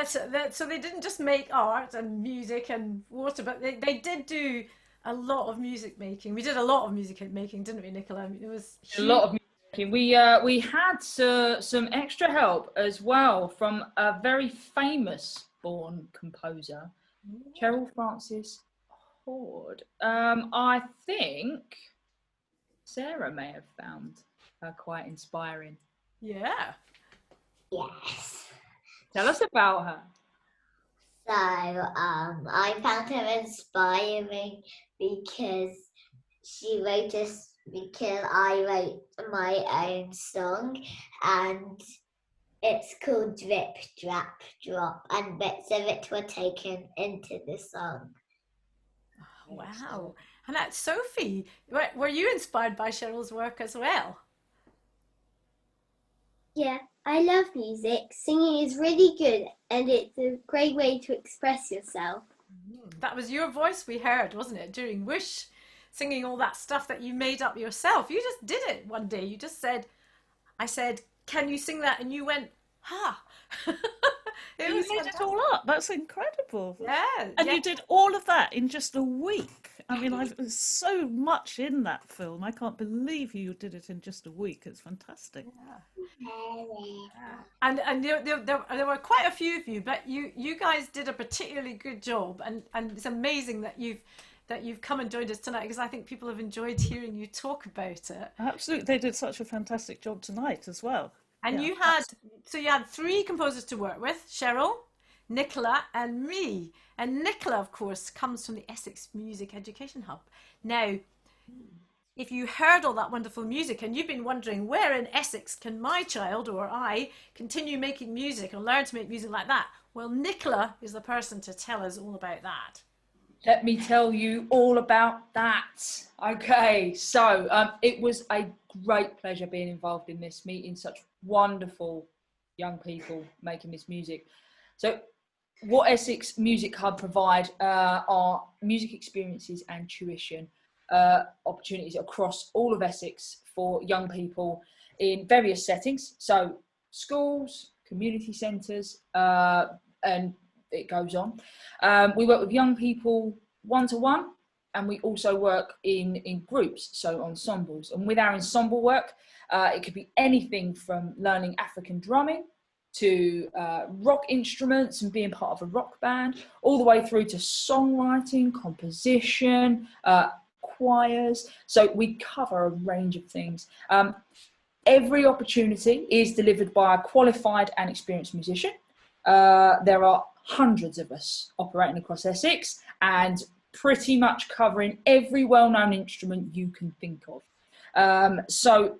So they didn't just make art and music and water, but they did do a lot of music making. We did a lot of music making, didn't we, Nicola? I mean, it was huge.
A lot of music making. We had some extra help as well from a very famous born composer, Cheryl Frances Horde. I think Sarah may have found her quite inspiring.
Yeah.
Yes.
Tell us about her.
So, I found her inspiring because because I wrote my own song, and it's called Drip, Drap, Drop, and bits of it were taken into the song.
Oh, wow. And that's Sophie. Were you inspired by Cheryl's work as well?
Yeah, I love music. Singing is really good and it's a great way to express yourself.
That was your voice we heard, wasn't it, during Whoosh, singing all that stuff that you made up yourself. You just did it one day. You just said, I said, can you sing that? And you went, ha.
You made it all up. That's incredible.
Yeah.
And you did all of that in just a week. I mean, there's so much in that film. I can't believe you did it in just a week. It's fantastic.
And there were quite a few of you, but you guys did a particularly good job, and it's amazing that you've come and joined us tonight, because I think people have enjoyed hearing you talk about it.
Absolutely, they did such a fantastic job tonight as well.
And you had 3 composers to work with: Cheryl, Nicola, and me. And Nicola, of course, comes from the Essex Music Education Hub. Now, if you heard all that wonderful music and you've been wondering, where in Essex can my child or I continue making music or learn to make music like that? Well, Nicola is the person to tell us all about that.
Let me tell you all about that. Okay, so it was a great pleasure being involved in this, meeting such wonderful young people making this music. So what Essex Music Hub provide are music experiences and tuition opportunities across all of Essex for young people in various settings. So schools, community centres, and it goes on. We work with young people one-to-one, and we also work in groups, so ensembles. And with our ensemble work, it could be anything from learning African drumming to rock instruments and being part of a rock band, all the way through to songwriting, composition, choirs. So we cover a range of things. Every opportunity is delivered by a qualified and experienced musician. There are hundreds of us operating across Essex and pretty much covering every well-known instrument you can think of. So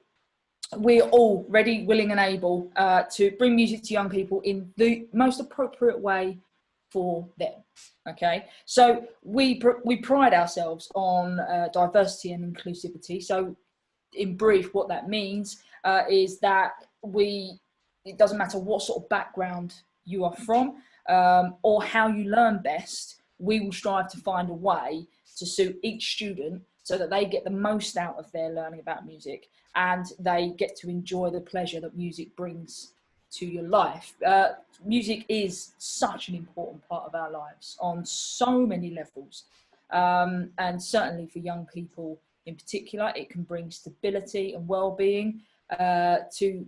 we're all ready, willing and able to bring music to young people in the most appropriate way for them. Okay, so we pride ourselves on diversity and inclusivity. So in brief, what that means is that it doesn't matter what sort of background you are from or how you learn best, we will strive to find a way to suit each student so that they get the most out of their learning about music and they get to enjoy the pleasure that music brings to your life. Music is such an important part of our lives on so many levels, and certainly for young people in particular, it can bring stability and well-being to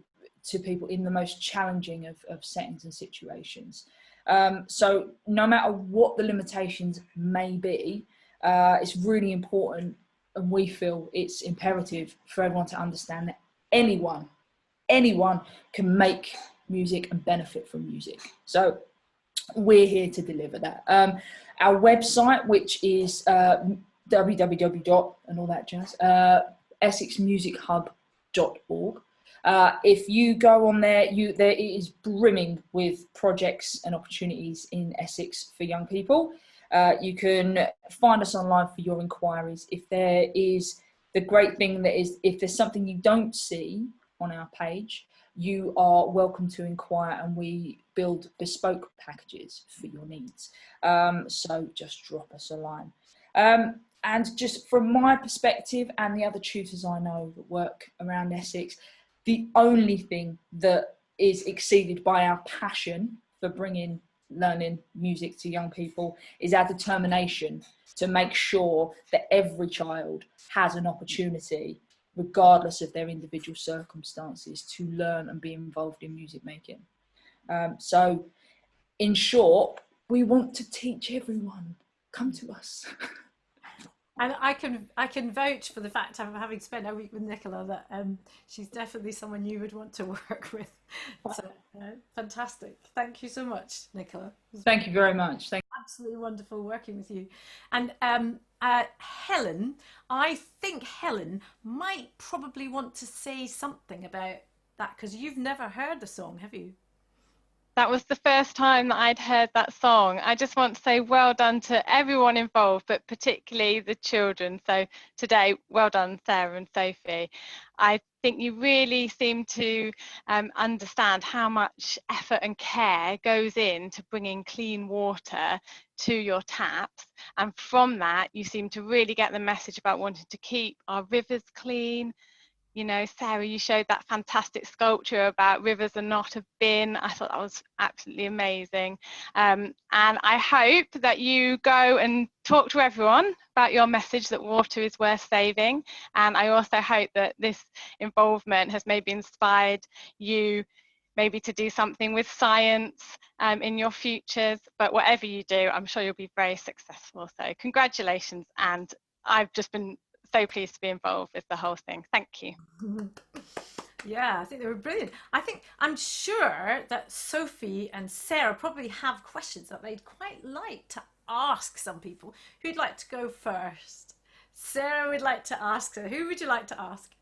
people in the most challenging of settings and situations. So no matter what the limitations may be, it's really important, and we feel it's imperative for everyone to understand that anyone can make music and benefit from music. So we're here to deliver that. Our website, which is www. and all that jazz, essexmusichub.org. If you go on there, there it is brimming with projects and opportunities in Essex for young people. You can find us online for your inquiries. If there is, the great thing that is, if there's something you don't see on our page, you are welcome to inquire, and we build bespoke packages for your needs. So just drop us a line. And just from my perspective and the other tutors I know that work around Essex, the only thing that is exceeded by our passion for bringing learning music to young people is our determination to make sure that every child has an opportunity, regardless of their individual circumstances, to learn and be involved in music making. So in short, we want to teach everyone. Come to us.
And I can vouch for the fact of having spent a week with Nicola that she's definitely someone you would want to work with. So fantastic. Thank you so much, Nicola.
Thank you very much.
Absolutely wonderful working with you. And Helen, I think Helen might probably want to say something about that, because you've never heard the song, have you?
That was the first time that I'd heard that song. I just want to say well done to everyone involved, but particularly the children. So today, well done, Sarah and Sophie. I think you really seem to understand how much effort and care goes into bringing clean water to your taps. And from that, you seem to really get the message about wanting to keep our rivers clean. You know, Sarah, you showed that fantastic sculpture about rivers are not a bin. I thought that was absolutely amazing. And I hope that you go and talk to everyone about your message that water is worth saving. And I also hope that this involvement has maybe inspired you maybe to do something with science in your futures. But whatever you do, I'm sure you'll be very successful. So congratulations. And I've just been so pleased to be involved with the whole thing. Thank you.
Yeah, I think they were brilliant. I'm sure that Sophie and Sarah probably have questions that they'd quite like to ask some people. Who'd like to go first? Sarah would like to ask. So who would you like to ask?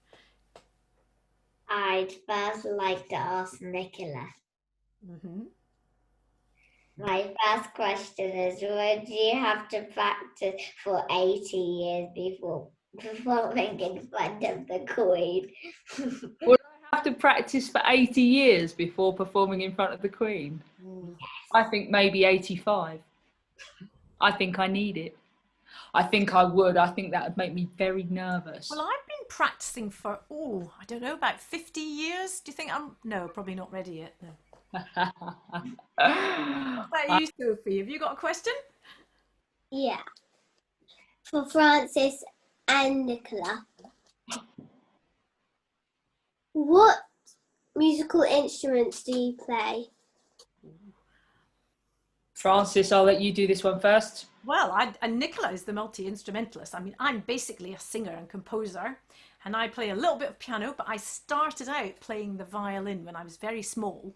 I'd first like to ask Nicola. My first question is, would you have to practice for 80 years before performing in front of the Queen?
Would I have to practice for 80 years before performing in front of the Queen?
Yes.
I think maybe 85. I think I need it. I think I would. I think that would make me very nervous.
Well, I've been practicing for, I don't know, about 50 years. Do you think no, probably not ready yet. No. What about you, Sophie? Have you got a question?
Yeah. For Francis and Nicola. What musical instruments do you play?
Francis, I'll let you do this one first.
Well, and Nicola is the multi-instrumentalist. I mean, I'm basically a singer and composer, and I play a little bit of piano, but I started out playing the violin when I was very small.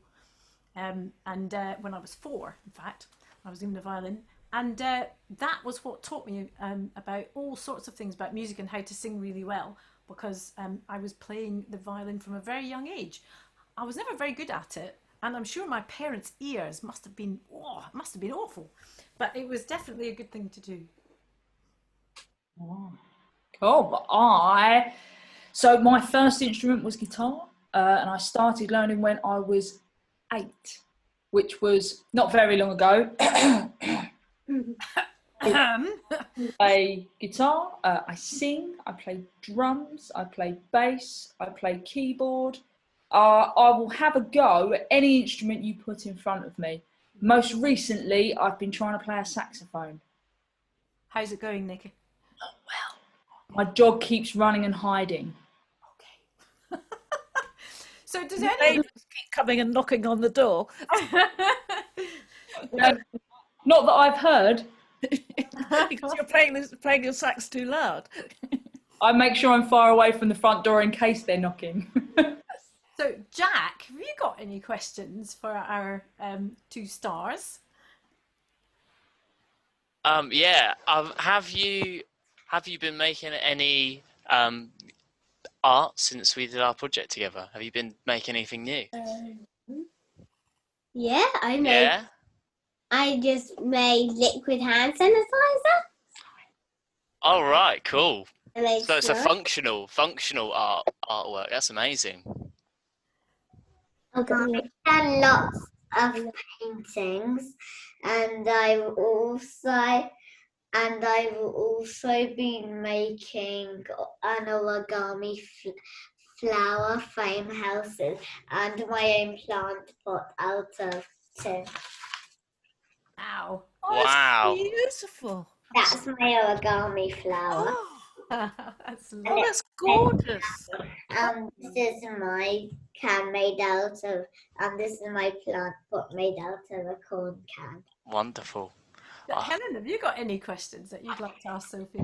And when I was 4, in fact, I was doing the violin. And that was what taught me about all sorts of things about music and how to sing really well, because I was playing the violin from a very young age. I was never very good at it, and I'm sure my parents' ears must have been awful, but it was definitely a good thing to do.
Oh, cool. So my first instrument was guitar, and I started learning when I was 8, which was not very long ago. I play guitar, I sing, I play drums, I play bass, I play keyboard. I will have a go at any instrument you put in front of me. Most recently, I've been trying to play a saxophone.
How's it going, Nicky?
Not well. My dog keeps running and hiding.
Okay. So does
The
any...
neighbours keep coming and knocking on the door.
No, not that I've heard.
Because you're playing your sax too loud.
I make sure I'm far away from the front door in case they're knocking.
So, Jack, have you got any questions for our 2 stars?
Yeah. Have you been making any art since we did our project together? Have you been making anything new?
Yeah, I just made liquid hand sanitizer.
Oh, right, cool. So it's a
Slurp.
functional artwork. That's amazing.
I've done lots of paintings, and I've also been making an origami flower frame houses and my own plant pot out of tin.
Wow.
Oh,
Wow.
That's beautiful.
That's my origami flower.
Oh,
That's
that's gorgeous.
This is my can made out of, and this is my plant pot made out of a corn can.
Wonderful.
Helen, have you got any questions that you'd like to ask Sophie?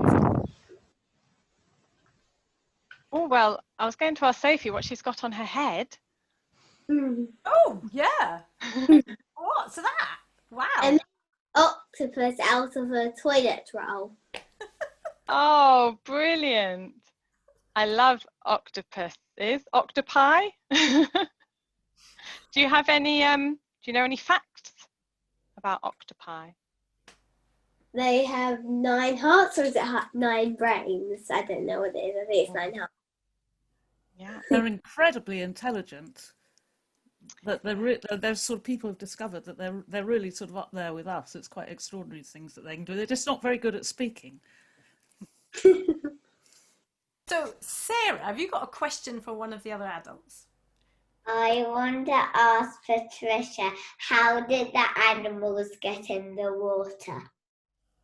Oh, well, I was going to ask Sophie what she's got on her head.
Oh, yeah. What's that? Wow.
An octopus out of a toilet roll.
Oh, brilliant. I love octopuses. Octopi? Do you have any you know any facts about octopi?
They have 9 hearts, or is it 9 brains? I don't know what it is. I think it's 9 hearts.
Yeah,
They're incredibly intelligent. That they're sort of people have discovered that they're really sort of up there with us. It's quite extraordinary things that they can do. They're just not very good at speaking.
So, Sarah, have you got a question for one of the other adults?
I want to ask Patricia, how did the animals get in the water?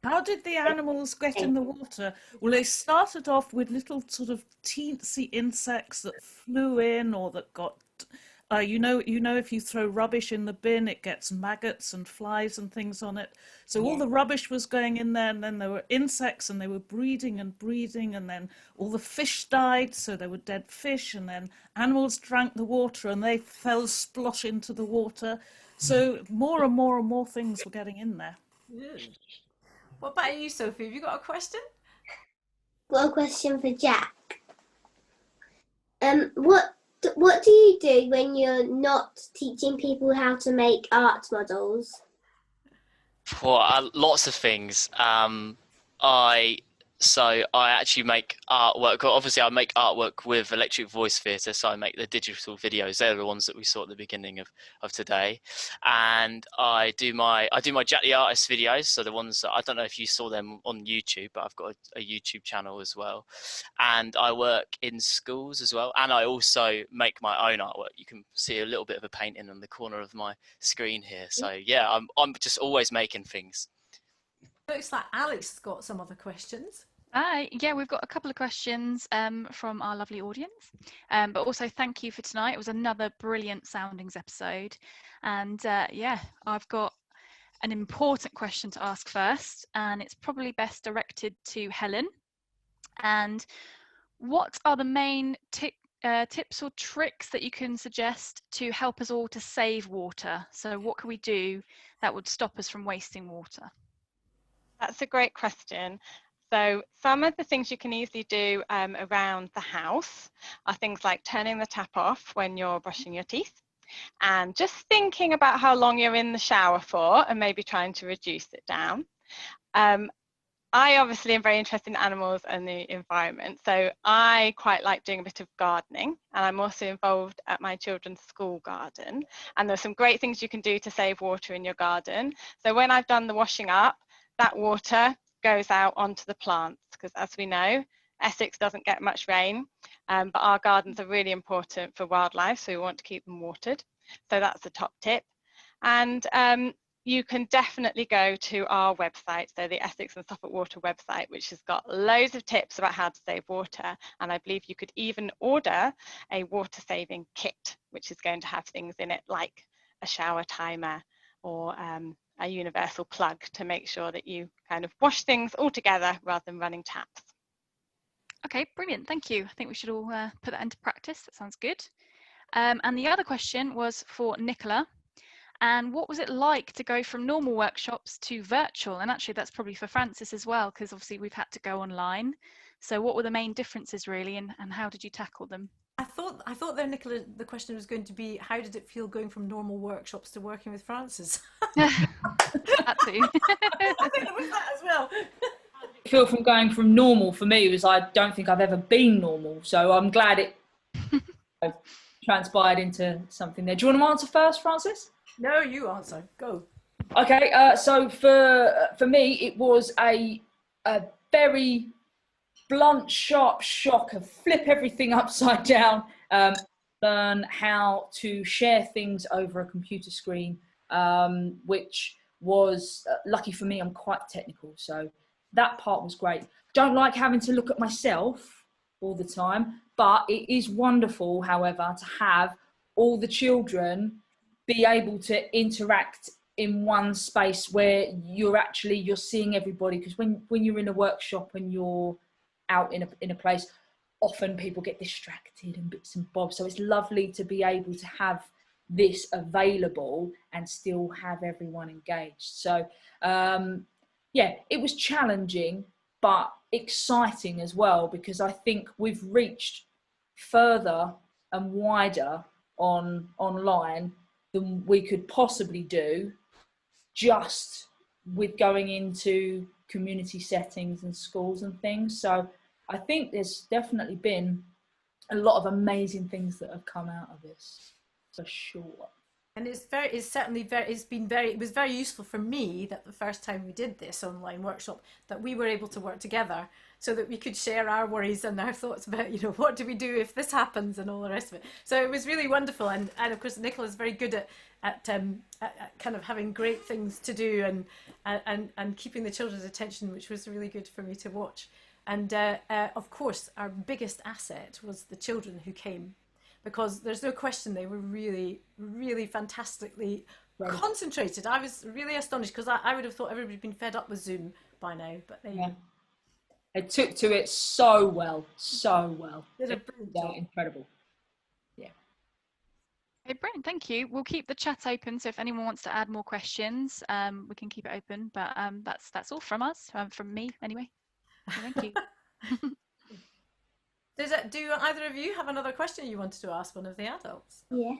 How did the animals get in the water? Well, they started off with little sort of teensy insects that flew in, or that got, you know, if you throw rubbish in the bin, it gets maggots and flies and things on it. So all the rubbish was going in there, and then there were insects, and they were breeding, and then all the fish died, so there were dead fish, and then animals drank the water, and they fell splosh into the water. So more and more and more things were getting in there.
Yeah. What about you, Sophie? Have you got a question?
Got a question for Jack. What do you do when you're not teaching people how to make art models?
Well, lots of things. I actually make artwork. Obviously, I make artwork with Electric Voice Theatre, so I make the digital videos. They're the ones that we saw at the beginning of today, and I do my Jack the Artist videos. So the ones that, I don't know if you saw them on YouTube, but I've got a YouTube channel as well, and I work in schools as well, and I also make my own artwork. You can see a little bit of a painting on the corner of my screen here. So yeah, I'm just always making things.
Looks like Alex has got some other questions.
Yeah, we've got a couple of questions from our lovely audience, but also thank you for tonight. It was another brilliant soundings episode, and yeah, I've got an important question to ask first, and it's probably best directed to Helen. And what are the main tips or tricks that you can suggest to help us all to save water? So what can we do that would stop us from wasting water?
That's a great question. So some of the things you can easily do around the house are things like turning the tap off when you're brushing your teeth, and just thinking about how long you're in the shower for, and maybe trying to reduce it down. I obviously am very interested in animals and the environment, so I quite like doing a bit of gardening, and I'm also involved at my children's school garden, and there's some great things you can do to save water in your garden. So when I've done the washing up, that water goes out onto the plants, because as we know, Essex doesn't get much rain, but our gardens are really important for wildlife, so we want to keep them watered. So that's the top tip. And you can definitely go to our website, so the Essex and Suffolk Water website, which has got loads of tips about how to save water. And I believe you could even order a water saving kit, which is going to have things in it like a shower timer or a universal plug to make sure that you kind of wash things all together rather than running taps.
Okay, brilliant, thank you. I think we should all put that into practice. That sounds good. And the other question was for Nicola. And what was it like to go from normal workshops to virtual? And actually that's probably for Francis as well, because obviously we've had to go online. So what were the main differences really, and how did you tackle them?
I thought there, Nicola, the question was going to be, how did it feel going from normal workshops to working with Francis?
That too.
I think it was that as well.
I feel from going from normal for me was, I don't think I've ever been normal, so I'm glad it transpired into something there. Do you want to answer first, Francis?
No, you answer. Go.
Okay, so for me, it was a very blunt, sharp shock of flip everything upside down, learn how to share things over a computer screen, which was lucky for me. I'm quite technical, so that part was great. Don't like having to look at myself all the time, but it is wonderful, however, to have all the children be able to interact in one space where you're seeing everybody. Because when you're in a workshop and you're out in a place, often people get distracted and bits and bobs. So it's lovely to be able to have this available and still have everyone engaged. So yeah, it was challenging but exciting as well, because I think we've reached further and wider online than we could possibly do just with going into community settings and schools and things. So I think there's definitely been a lot of amazing things that have come out of this, for sure.
And it was very useful for me that the first time we did this online workshop, that we were able to work together so that we could share our worries and our thoughts about, what do we do if this happens and all the rest of it. So it was really wonderful. And of course, Nicola's very good at kind of having great things to do and keeping the children's attention, which was really good for me to watch. And of course, our biggest asset was the children who came, because there's no question they were really, really fantastically concentrated. I was really astonished, because I would have thought everybody had been fed up with Zoom by now, but
they took to it so well.
Did a brilliant job.
Incredible. Yeah.
Okay, brilliant, thank you. We'll keep the chat open, so if anyone wants to add more questions, we can keep it open. But that's all from us, from me anyway. So thank you.
Do either of you have another question you wanted to ask one of the adults?
Yeah.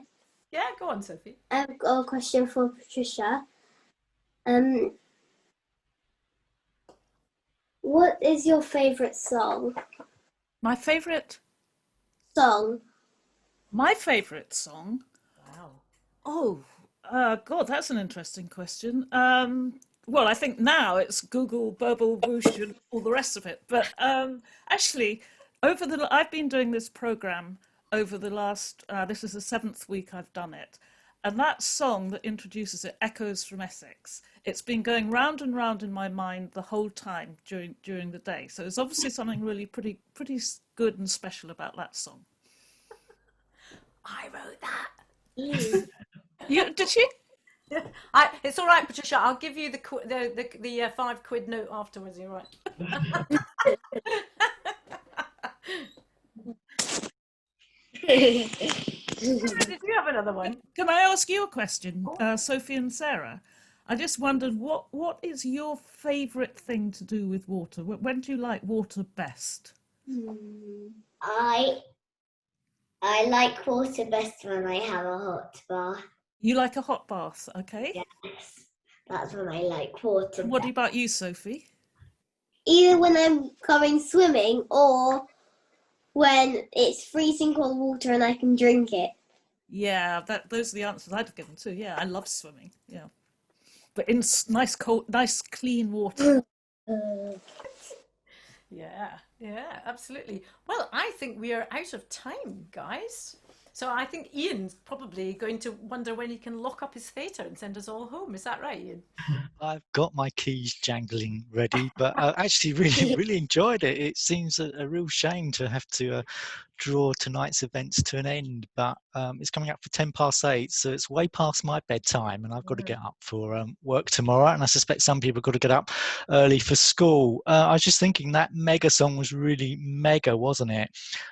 Yeah, go on, Sophie.
I've got a question for Patricia. What is your favourite song?
My favourite
song?
My favourite song?
Wow.
Oh, God, that's an interesting question. Well, I think now it's Gurgle, Burble, Whoosh, and all the rest of it. But actually, I've been doing this program over the last, this is the 7th week I've done it. And that song that introduces it, Echoes from Essex, it's been going round and round in my mind the whole time during the day. So there's obviously something really pretty good and special about that song.
I wrote that.
Did you?
It's all right, Patricia. I'll give you the £5 note afterwards. You're right. Did you have another one?
Can I ask you a question, Sophie and Sarah? I just wondered, what is your favourite thing to do with water? When do you like water best?
I like water best when I have a hot bath.
You like a hot bath, okay?
Yes, that's when I like water.
What about you, Sophie?
Either when I'm going swimming or when it's freezing cold water and I can drink it.
Yeah, those are the answers I'd have given too. Yeah, I love swimming. Yeah, but in nice clean water.
Yeah, absolutely. Well, I think we are out of time, guys. So I think Ian's probably going to wonder when he can lock up his theatre and send us all home. Is that right, Ian?
I've got my keys jangling ready, but I actually really enjoyed it. It seems a real shame to have to draw tonight's events to an end, but it's coming up for 8:10, so it's way past my bedtime, and I've got to get up for work tomorrow, and I suspect some people have got to get up early for school. I was just thinking that MegaSong was really mega, wasn't it?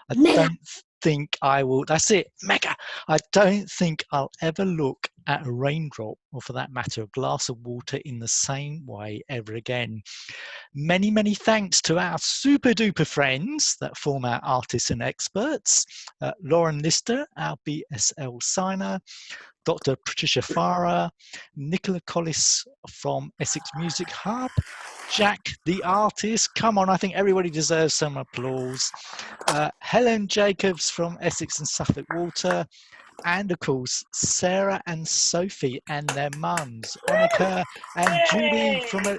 I don't think I will. That's it, mega. I don't think I'll ever look at a raindrop, or for that matter, a glass of water in the same way ever again. Many thanks to our super duper friends that form our artists and experts. Lauren Lister, our BSL signer, Dr Patricia Fara, Nicola Collis from Essex Music Hub, Jack the artist, come on, I think everybody deserves some applause, Helen Jacobs from Essex and Suffolk Water, and of course Sarah and Sophie and their mums, Monica and Julie from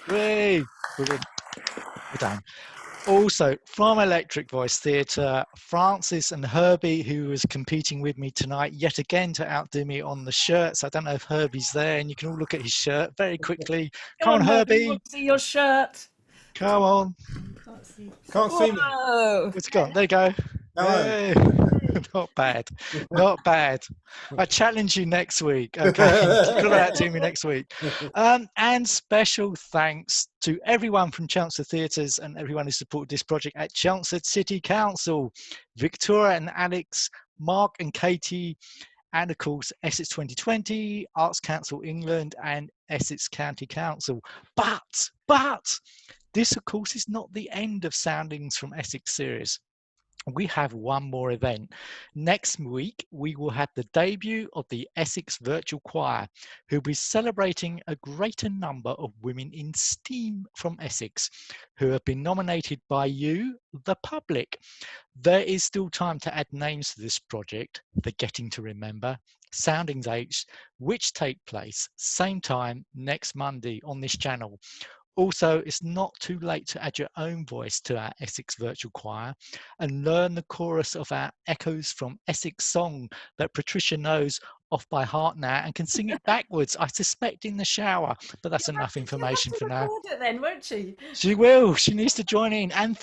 brilliant. Well done. Also from Electric Voice Theatre, Francis and Herbie, who was competing with me tonight yet again to outdo me on the shirts. I don't know if Herbie's there, and you can all look at his shirt very quickly. Come on, Herbie.
Want to see your shirt.
Come on.
Can't see me.
Where's it gone? There you go. Hey. Not bad. Not bad. I challenge you next week. Okay. Call that to me next week. And special thanks to everyone from Chelmsford Theatres and everyone who supported this project at Chelmsford City Council. Victoria and Alex, Mark and Katie, and of course Essex 2020, Arts Council England, and Essex County Council. But this of course is not the end of Soundings from Essex series. we have one more event. Next week, we will have the debut of the Essex Virtual Choir, who will be celebrating a greater number of women in STEAM from Essex, who have been nominated by you, the public. There is still time to add names to this project, the Getting to Remember, Soundings H, which take place same time next Monday on this channel. Also, it's not too late to add your own voice to our Essex Virtual Choir and learn the chorus of our Echoes from Essex song that Patricia knows off by heart now and can sing it backwards, I suspect in the shower, but that's enough information for now.
Record it then, won't she?
She will. She needs to join in. And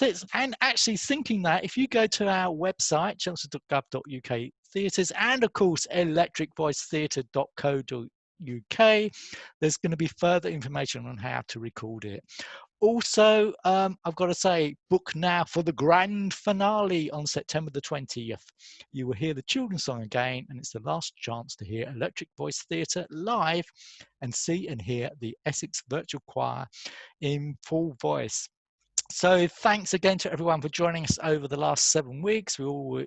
actually thinking that if you go to our website, chelmsford.gov.uk theatres, and of course electricvoicetheatre.co.uk, there's going to be further information on how to record it. Also, I've got to say, book now for the grand finale on September the 20th. You will hear the children's song again, and it's the last chance to hear Electric Voice Theatre live and see and hear the Essex Virtual Choir in full voice. So thanks again to everyone for joining us over the last 7 weeks. We all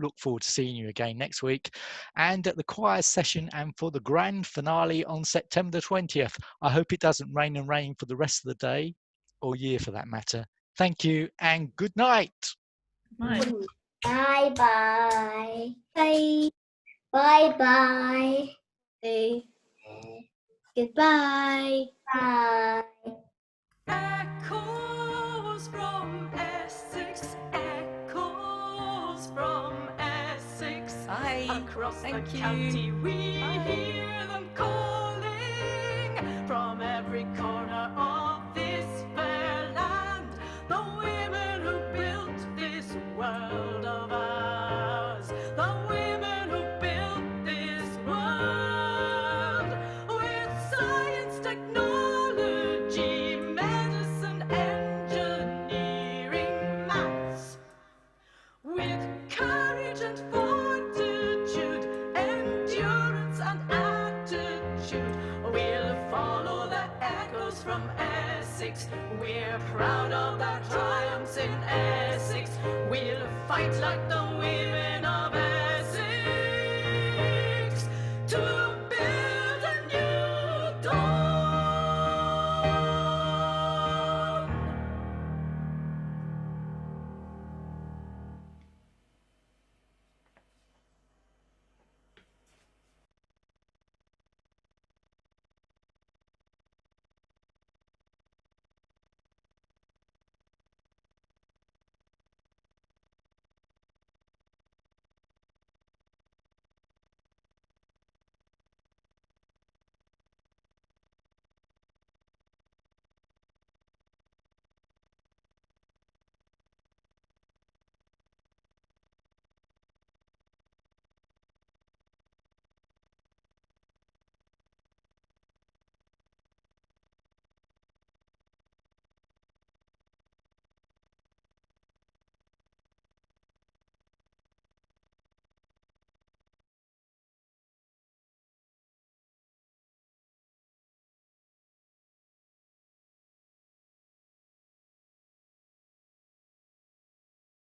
look forward to seeing you again next week and at the choir session and for the grand finale on September the 20th. I hope it doesn't rain and rain for the rest of the day or year for that matter. Thank you and good night.
Bye.
Bye bye. Bye. Bye bye.
Bye. Goodbye.
Bye.
Echoes from Essex, echoes from Essex. Across the county we hear them calling from every corner of this fair land. The women who built this world of ours, the women who built this world with science, technology, medicine, engineering, maths, with courage and fortitude, endurance and attitude. We'll follow the echoes from Essex. We're proud of our triumphs in Essex. We'll fight like the women